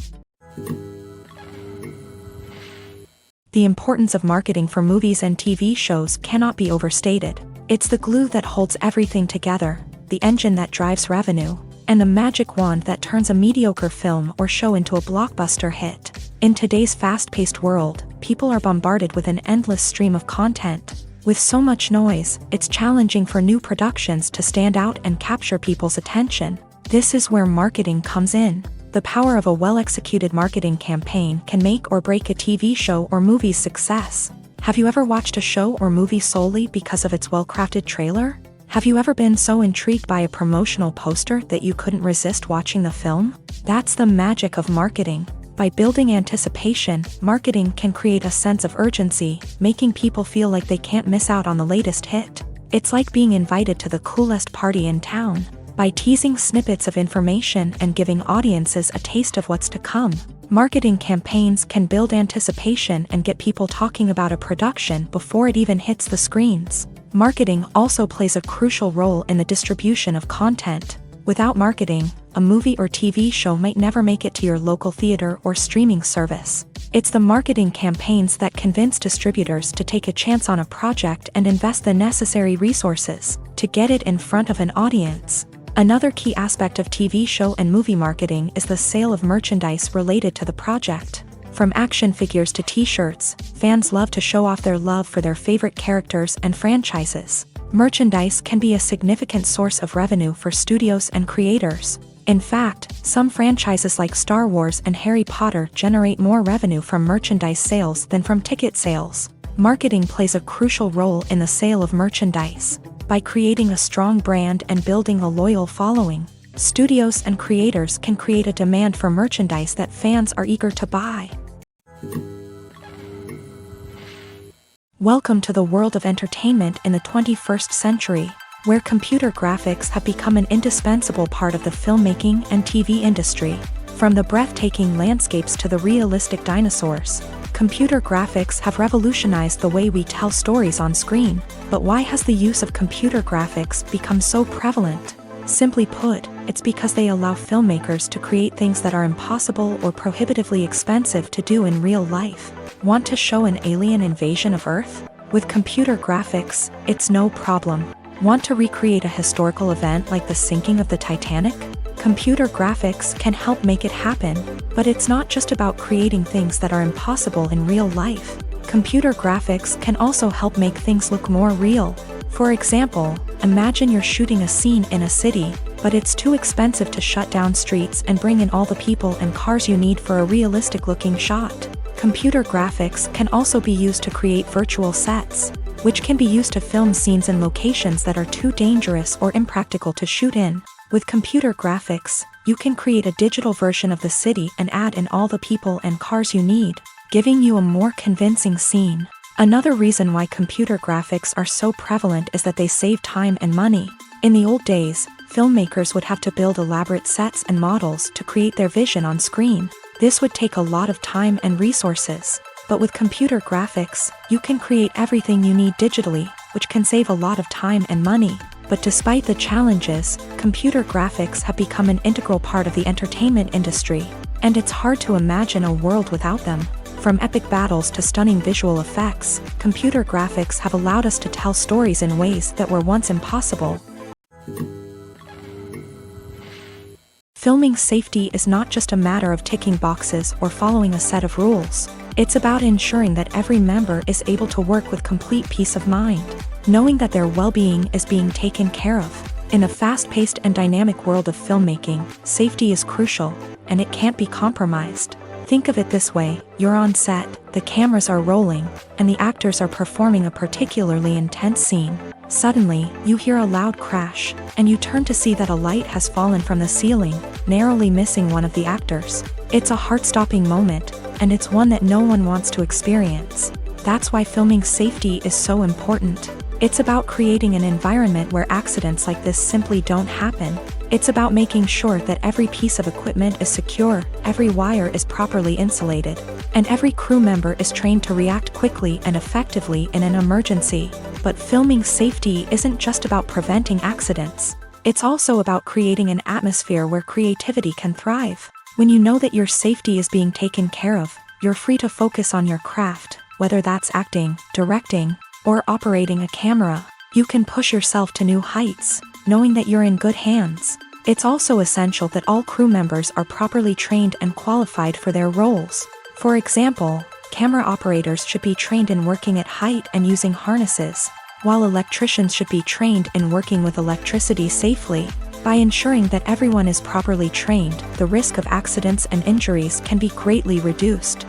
The importance of marketing for movies and TV shows cannot be overstated. It's the glue that holds everything together, the engine that drives revenue, and the magic wand that turns a mediocre film or show into a blockbuster hit. In today's fast-paced world, people are bombarded with an endless stream of content. With so much noise, it's challenging for new productions to stand out and capture people's attention. This is where marketing comes in. The power of a well-executed marketing campaign can make or break a TV show or movie's success. Have you ever watched a show or movie solely because of its well-crafted trailer? Have you ever been so intrigued by a promotional poster that you couldn't resist watching the film? That's the magic of marketing. By building anticipation, marketing can create a sense of urgency, making people feel like they can't miss out on the latest hit. It's like being invited to the coolest party in town. By teasing snippets of information and giving audiences a taste of what's to come, marketing campaigns can build anticipation and get people talking about a production before it even hits the screens. Marketing also plays a crucial role in the distribution of content. Without marketing, a movie or TV show might never make it to your local theater or streaming service. It's the marketing campaigns that convince distributors to take a chance on a project and invest the necessary resources to get it in front of an audience. Another key aspect of TV show and movie marketing is the sale of merchandise related to the project. From action figures to t-shirts, fans love to show off their love for their favorite characters and franchises. Merchandise can be a significant source of revenue for studios and creators. In fact, some franchises like Star Wars and Harry Potter generate more revenue from merchandise sales than from ticket sales. Marketing plays a crucial role in the sale of merchandise. By creating a strong brand and building a loyal following, studios and creators can create a demand for merchandise that fans are eager to buy. Welcome to the world of entertainment in the 21st century, where computer graphics have become an indispensable part of the filmmaking and TV industry. From the breathtaking landscapes to the realistic dinosaurs, computer graphics have revolutionized the way we tell stories on screen. But why has the use of computer graphics become so prevalent? Simply put, it's because they allow filmmakers to create things that are impossible or prohibitively expensive to do in real life. Want to show an alien invasion of Earth? With computer graphics, it's no problem. Want to recreate a historical event like the sinking of the Titanic? Computer graphics can help make it happen, but it's not just about creating things that are impossible in real life. Computer graphics can also help make things look more real. For example, imagine you're shooting a scene in a city, but it's too expensive to shut down streets and bring in all the people and cars you need for a realistic-looking shot. Computer graphics can also be used to create virtual sets, which can be used to film scenes in locations that are too dangerous or impractical to shoot in. With computer graphics, you can create a digital version of the city and add in all the people and cars you need, giving you a more convincing scene. Another reason why computer graphics are so prevalent is that they save time and money. In the old days, filmmakers would have to build elaborate sets and models to create their vision on screen. This would take a lot of time and resources. But with computer graphics, you can create everything you need digitally, which can save a lot of time and money. But despite the challenges, computer graphics have become an integral part of the entertainment industry, and it's hard to imagine a world without them. From epic battles to stunning visual effects, computer graphics have allowed us to tell stories in ways that were once impossible. Filming safety is not just a matter of ticking boxes or following a set of rules. It's about ensuring that every member is able to work with complete peace of mind, knowing that their well-being is being taken care of. In a fast-paced and dynamic world of filmmaking, safety is crucial, and it can't be compromised. Think of it this way: you're on set, the cameras are rolling, and the actors are performing a particularly intense scene. Suddenly, you hear a loud crash, and you turn to see that a light has fallen from the ceiling, narrowly missing one of the actors. It's a heart-stopping moment, and it's one that no one wants to experience. That's why filming safety is so important. It's about creating an environment where accidents like this simply don't happen. It's about making sure that every piece of equipment is secure, every wire is properly insulated, and every crew member is trained to react quickly and effectively in an emergency. But filming safety isn't just about preventing accidents. It's also about creating an atmosphere where creativity can thrive. When you know that your safety is being taken care of, you're free to focus on your craft, whether that's acting, directing, or operating a camera. You can push yourself to new heights, knowing that you're in good hands. It's also essential that all crew members are properly trained and qualified for their roles. For example, camera operators should be trained in working at height and using harnesses, while electricians should be trained in working with electricity safely. By ensuring that everyone is properly trained, the risk of accidents and injuries can be greatly reduced.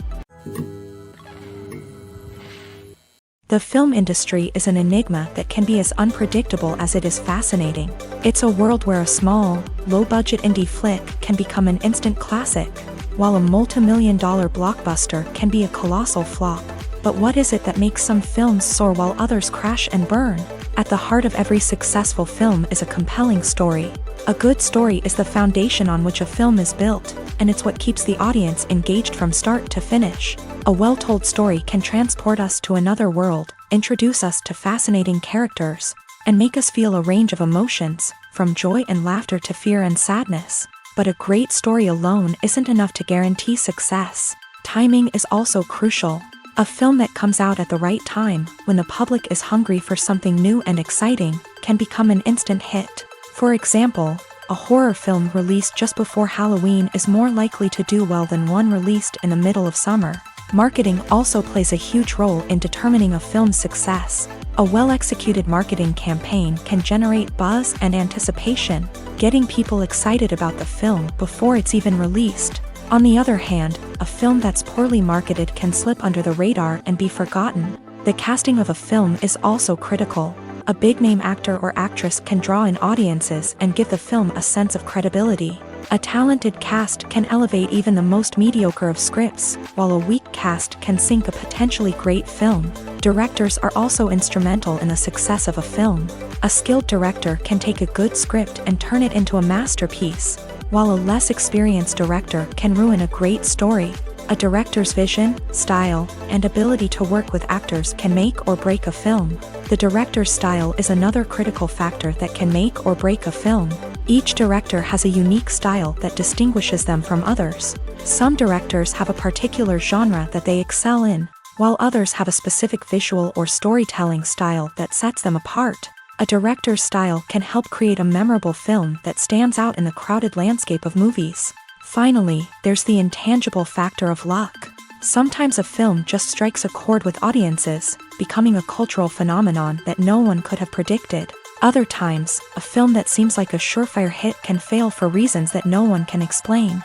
The film industry is an enigma that can be as unpredictable as it is fascinating. It's a world where a small, low-budget indie flick can become an instant classic, while a multi-million-dollar blockbuster can be a colossal flop. But what is it that makes some films soar while others crash and burn? At the heart of every successful film is a compelling story. A good story is the foundation on which a film is built, and it's what keeps the audience engaged from start to finish. A well-told story can transport us to another world, introduce us to fascinating characters, and make us feel a range of emotions, from joy and laughter to fear and sadness. But a great story alone isn't enough to guarantee success. Timing is also crucial. A film that comes out at the right time, when the public is hungry for something new and exciting, can become an instant hit. For example, a horror film released just before Halloween is more likely to do well than one released in the middle of summer. Marketing also plays a huge role in determining a film's success. A well-executed marketing campaign can generate buzz and anticipation, getting people excited about the film before it's even released. On the other hand, a film that's poorly marketed can slip under the radar and be forgotten. The casting of a film is also critical. A big-name actor or actress can draw in audiences and give the film a sense of credibility. A talented cast can elevate even the most mediocre of scripts, while a weak cast can sink a potentially great film. Directors are also instrumental in the success of a film. A skilled director can take a good script and turn it into a masterpiece, while a less experienced director can ruin a great story. A director's vision, style, and ability to work with actors can make or break a film. The director's style is another critical factor that can make or break a film. Each director has a unique style that distinguishes them from others. Some directors have a particular genre that they excel in, while others have a specific visual or storytelling style that sets them apart. A director's style can help create a memorable film that stands out in the crowded landscape of movies. Finally, there's the intangible factor of luck. Sometimes a film just strikes a chord with audiences, becoming a cultural phenomenon that no one could have predicted. Other times, a film that seems like a surefire hit can fail for reasons that no one can explain.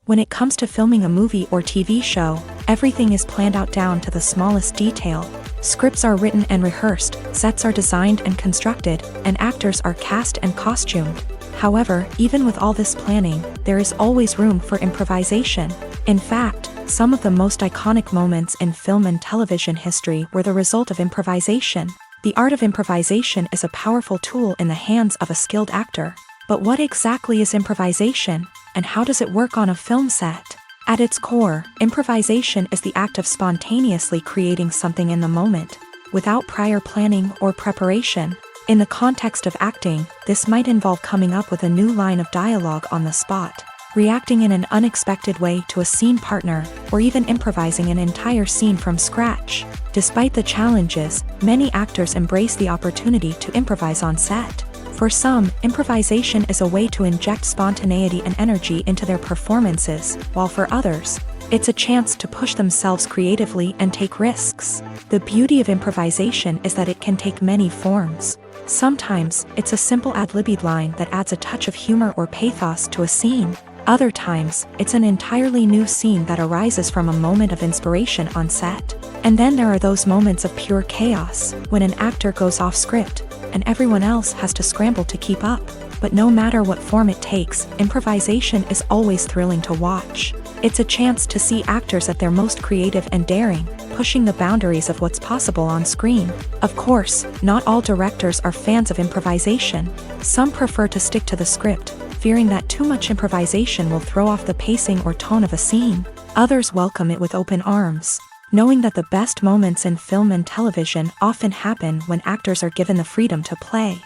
When it comes to filming a movie or TV show, everything is planned out down to the smallest detail. Scripts are written and rehearsed, sets are designed and constructed, and actors are cast and costumed. However, even with all this planning, there is always room for improvisation. In fact, some of the most iconic moments in film and television history were the result of improvisation. The art of improvisation is a powerful tool in the hands of a skilled actor. But what exactly is improvisation, and how does it work on a film set? At its core, improvisation is the act of spontaneously creating something in the moment, without prior planning or preparation. In the context of acting, this might involve coming up with a new line of dialogue on the spot, reacting in an unexpected way to a scene partner, or even improvising an entire scene from scratch. Despite the challenges, many actors embrace the opportunity to improvise on set. For some, improvisation is a way to inject spontaneity and energy into their performances, while for others, it's a chance to push themselves creatively and take risks. The beauty of improvisation is that it can take many forms. Sometimes, it's a simple ad-libbed line that adds a touch of humor or pathos to a scene. Other times, it's an entirely new scene that arises from a moment of inspiration on set. And then there are those moments of pure chaos, when an actor goes off script, and everyone else has to scramble to keep up. But no matter what form it takes, improvisation is always thrilling to watch. It's a chance to see actors at their most creative and daring, pushing the boundaries of what's possible on screen. Of course, not all directors are fans of improvisation. Some prefer to stick to the script, fearing that too much improvisation will throw off the pacing or tone of a scene. Others welcome it with open arms, knowing that the best moments in film and television often happen when actors are given the freedom to play.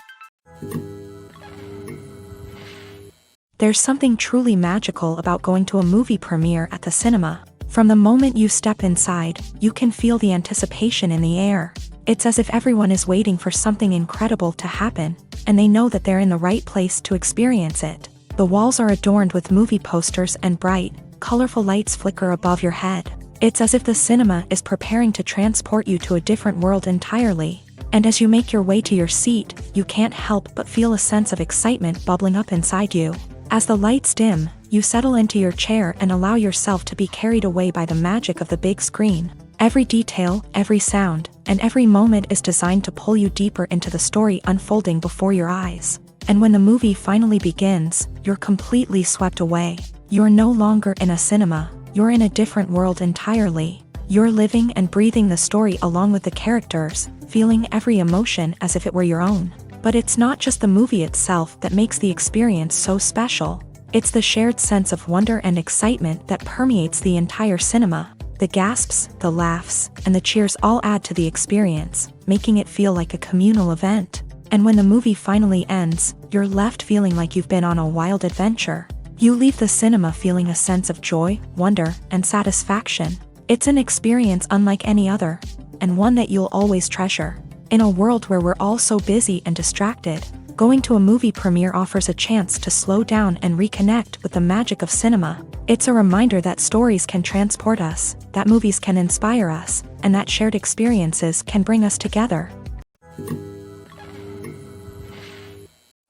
There's something truly magical about going to a movie premiere at the cinema. From the moment you step inside, you can feel the anticipation in the air. It's as if everyone is waiting for something incredible to happen, and they know that they're in the right place to experience it. The walls are adorned with movie posters and bright, colorful lights flicker above your head. It's as if the cinema is preparing to transport you to a different world entirely. And as you make your way to your seat, you can't help but feel a sense of excitement bubbling up inside you. As the lights dim, you settle into your chair and allow yourself to be carried away by the magic of the big screen. Every detail, every sound, and every moment is designed to pull you deeper into the story unfolding before your eyes. And when the movie finally begins, you're completely swept away. You're no longer in a cinema, you're in a different world entirely. You're living and breathing the story along with the characters, feeling every emotion as if it were your own. But it's not just the movie itself that makes the experience so special. It's the shared sense of wonder and excitement that permeates the entire cinema. The gasps, the laughs, and the cheers all add to the experience, making it feel like a communal event. And when the movie finally ends, you're left feeling like you've been on a wild adventure. You leave the cinema feeling a sense of joy, wonder, and satisfaction. It's an experience unlike any other, and one that you'll always treasure. In a world where we're all so busy and distracted, going to a movie premiere offers a chance to slow down and reconnect with the magic of cinema. It's a reminder that stories can transport us, that movies can inspire us, and that shared experiences can bring us together.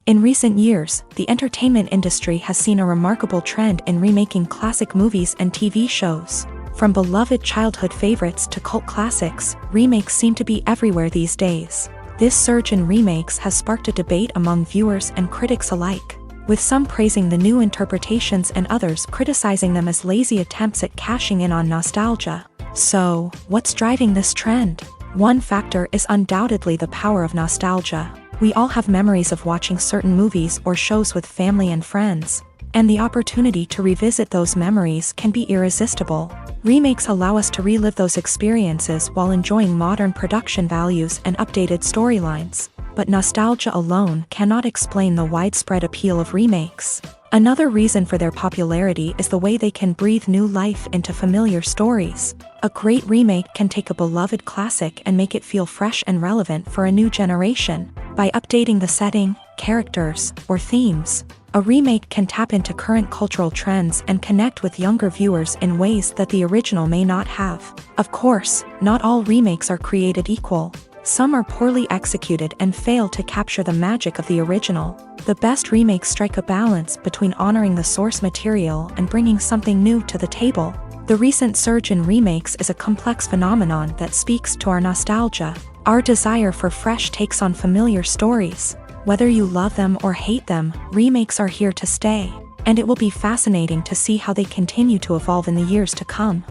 In recent years, the entertainment industry has seen a remarkable trend in remaking classic movies and TV shows. From beloved childhood favorites to cult classics, remakes seem to be everywhere these days. This surge in remakes has sparked a debate among viewers and critics alike, with some praising the new interpretations and others criticizing them as lazy attempts at cashing in on nostalgia. So, what's driving this trend? One factor is undoubtedly the power of nostalgia. We all have memories of watching certain movies or shows with family and friends, and the opportunity to revisit those memories can be irresistible. Remakes allow us to relive those experiences while enjoying modern production values and updated storylines. But nostalgia alone cannot explain the widespread appeal of remakes. Another reason for their popularity is the way they can breathe new life into familiar stories. A great remake can take a beloved classic and make it feel fresh and relevant for a new generation. By updating the setting, characters, or themes, a remake can tap into current cultural trends and connect with younger viewers in ways that the original may not have. Of course, not all remakes are created equal. Some are poorly executed and fail to capture the magic of the original. The best remakes strike a balance between honoring the source material and bringing something new to the table. The recent surge in remakes is a complex phenomenon that speaks to our nostalgia, our desire for fresh takes on familiar stories. Whether you love them or hate them, remakes are here to stay, and it will be fascinating to see how they continue to evolve in the years to come.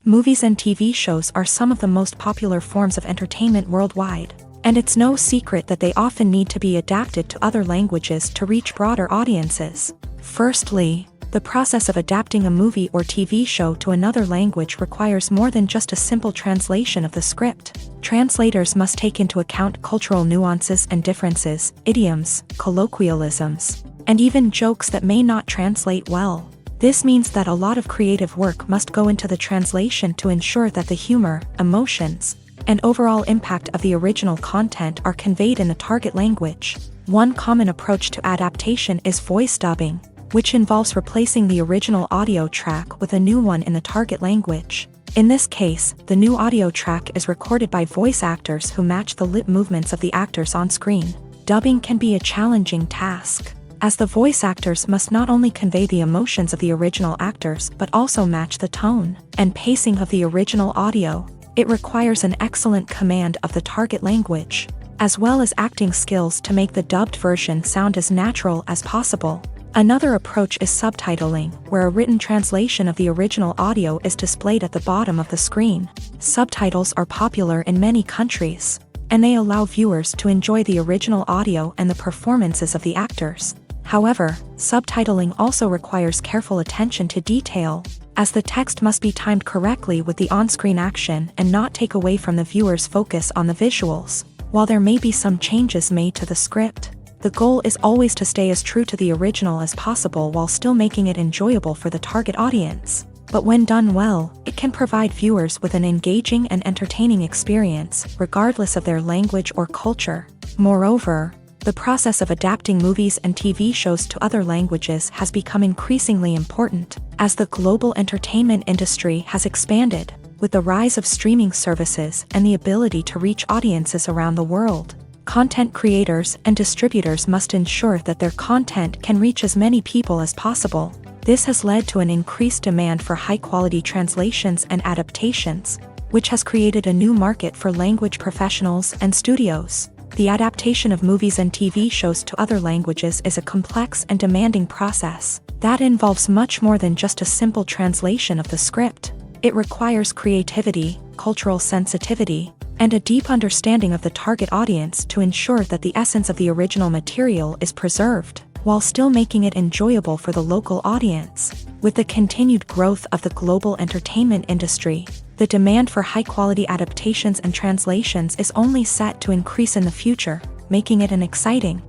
Movies and TV shows are some of the most popular forms of entertainment worldwide, and it's no secret that they often need to be adapted to other languages to reach broader audiences. Firstly, the process of adapting a movie or TV show to another language requires more than just a simple translation of the script. Translators must take into account cultural nuances and differences, idioms, colloquialisms, and even jokes that may not translate well. This means that a lot of creative work must go into the translation to ensure that the humor, emotions, and overall impact of the original content are conveyed in the target language. One common approach to adaptation is voice dubbing, which involves replacing the original audio track with a new one in the target language. In this case, the new audio track is recorded by voice actors who match the lip movements of the actors on screen. Dubbing can be a challenging task, as the voice actors must not only convey the emotions of the original actors but also match the tone and pacing of the original audio. It requires an excellent command of the target language, as well as acting skills to make the dubbed version sound as natural as possible. Another approach is subtitling, where a written translation of the original audio is displayed at the bottom of the screen. Subtitles are popular in many countries, and they allow viewers to enjoy the original audio and the performances of the actors. However, subtitling also requires careful attention to detail, as the text must be timed correctly with the on-screen action and not take away from the viewer's focus on the visuals. While there may be some changes made to the script, the goal is always to stay as true to the original as possible while still making it enjoyable for the target audience. But when done well, it can provide viewers with an engaging and entertaining experience, regardless of their language or culture. Moreover, the process of adapting movies and TV shows to other languages has become increasingly important, as the global entertainment industry has expanded, with the rise of streaming services and the ability to reach audiences around the world. Content creators and distributors must ensure that their content can reach as many people as possible. This has led to an increased demand for high-quality translations and adaptations, which has created a new market for language professionals and studios. The adaptation of movies and TV shows to other languages is a complex and demanding process that involves much more than just a simple translation of the script. It requires creativity, cultural sensitivity, and a deep understanding of the target audience to ensure that the essence of the original material is preserved, while still making it enjoyable for the local audience. With the continued growth of the global entertainment industry, the demand for high-quality adaptations and translations is only set to increase in the future, making it an exciting.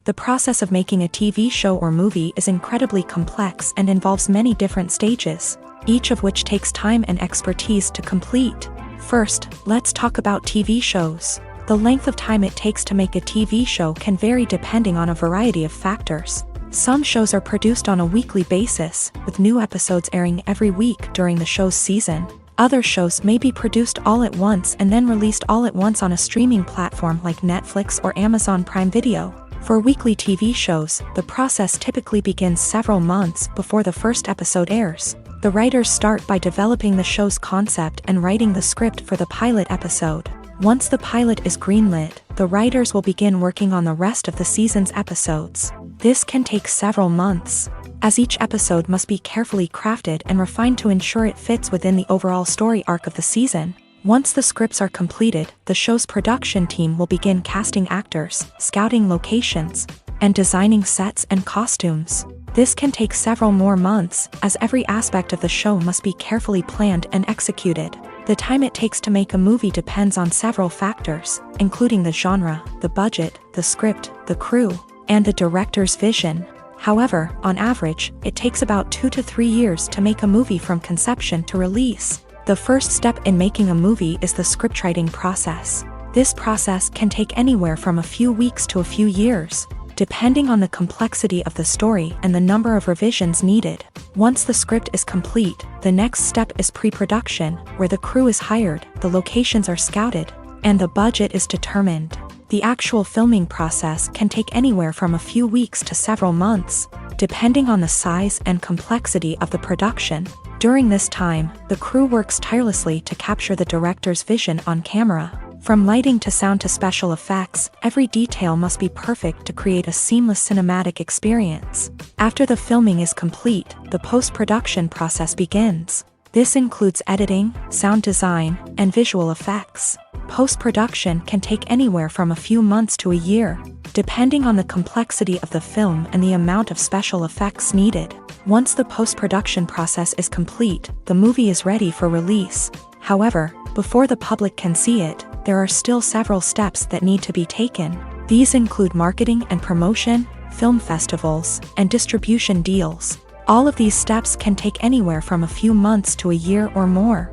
The process of making a TV show or movie is incredibly complex and involves many different stages, each of which takes time and expertise to complete. First, let's talk about TV shows. The length of time it takes to make a TV show can vary depending on a variety of factors. Some shows are produced on a weekly basis, with new episodes airing every week during the show's season. Other shows may be produced all at once and then released all at once on a streaming platform like Netflix or Amazon Prime Video. For weekly TV shows, the process typically begins several months before the first episode airs. The writers start by developing the show's concept and writing the script for the pilot episode. Once the pilot is greenlit, the writers will begin working on the rest of the season's episodes. This can take several months, as each episode must be carefully crafted and refined to ensure it fits within the overall story arc of the season. Once the scripts are completed, the show's production team will begin casting actors, scouting locations, and designing sets and costumes. This can take several more months, as every aspect of the show must be carefully planned and executed. The time it takes to make a movie depends on several factors, including the genre, the budget, the script, the crew, and the director's vision. However, on average, it takes about 2 to 3 years to make a movie from conception to release. The first step in making a movie is the scriptwriting process. This process can take anywhere from a few weeks to a few years, depending on the complexity of the story and the number of revisions needed. Once the script is complete, the next step is pre-production, where the crew is hired, the locations are scouted, and the budget is determined. The actual filming process can take anywhere from a few weeks to several months, depending on the size and complexity of the production. During this time, the crew works tirelessly to capture the director's vision on camera. From lighting to sound to special effects, every detail must be perfect to create a seamless cinematic experience. After the filming is complete, the post-production process begins. This includes editing, sound design, and visual effects. Post-production can take anywhere from a few months to a year, depending on the complexity of the film and the amount of special effects needed. Once the post-production process is complete, the movie is ready for release. However, before the public can see it, there are still several steps that need to be taken. These include marketing and promotion, film festivals, and distribution deals. All of these steps can take anywhere from a few months to a year or more.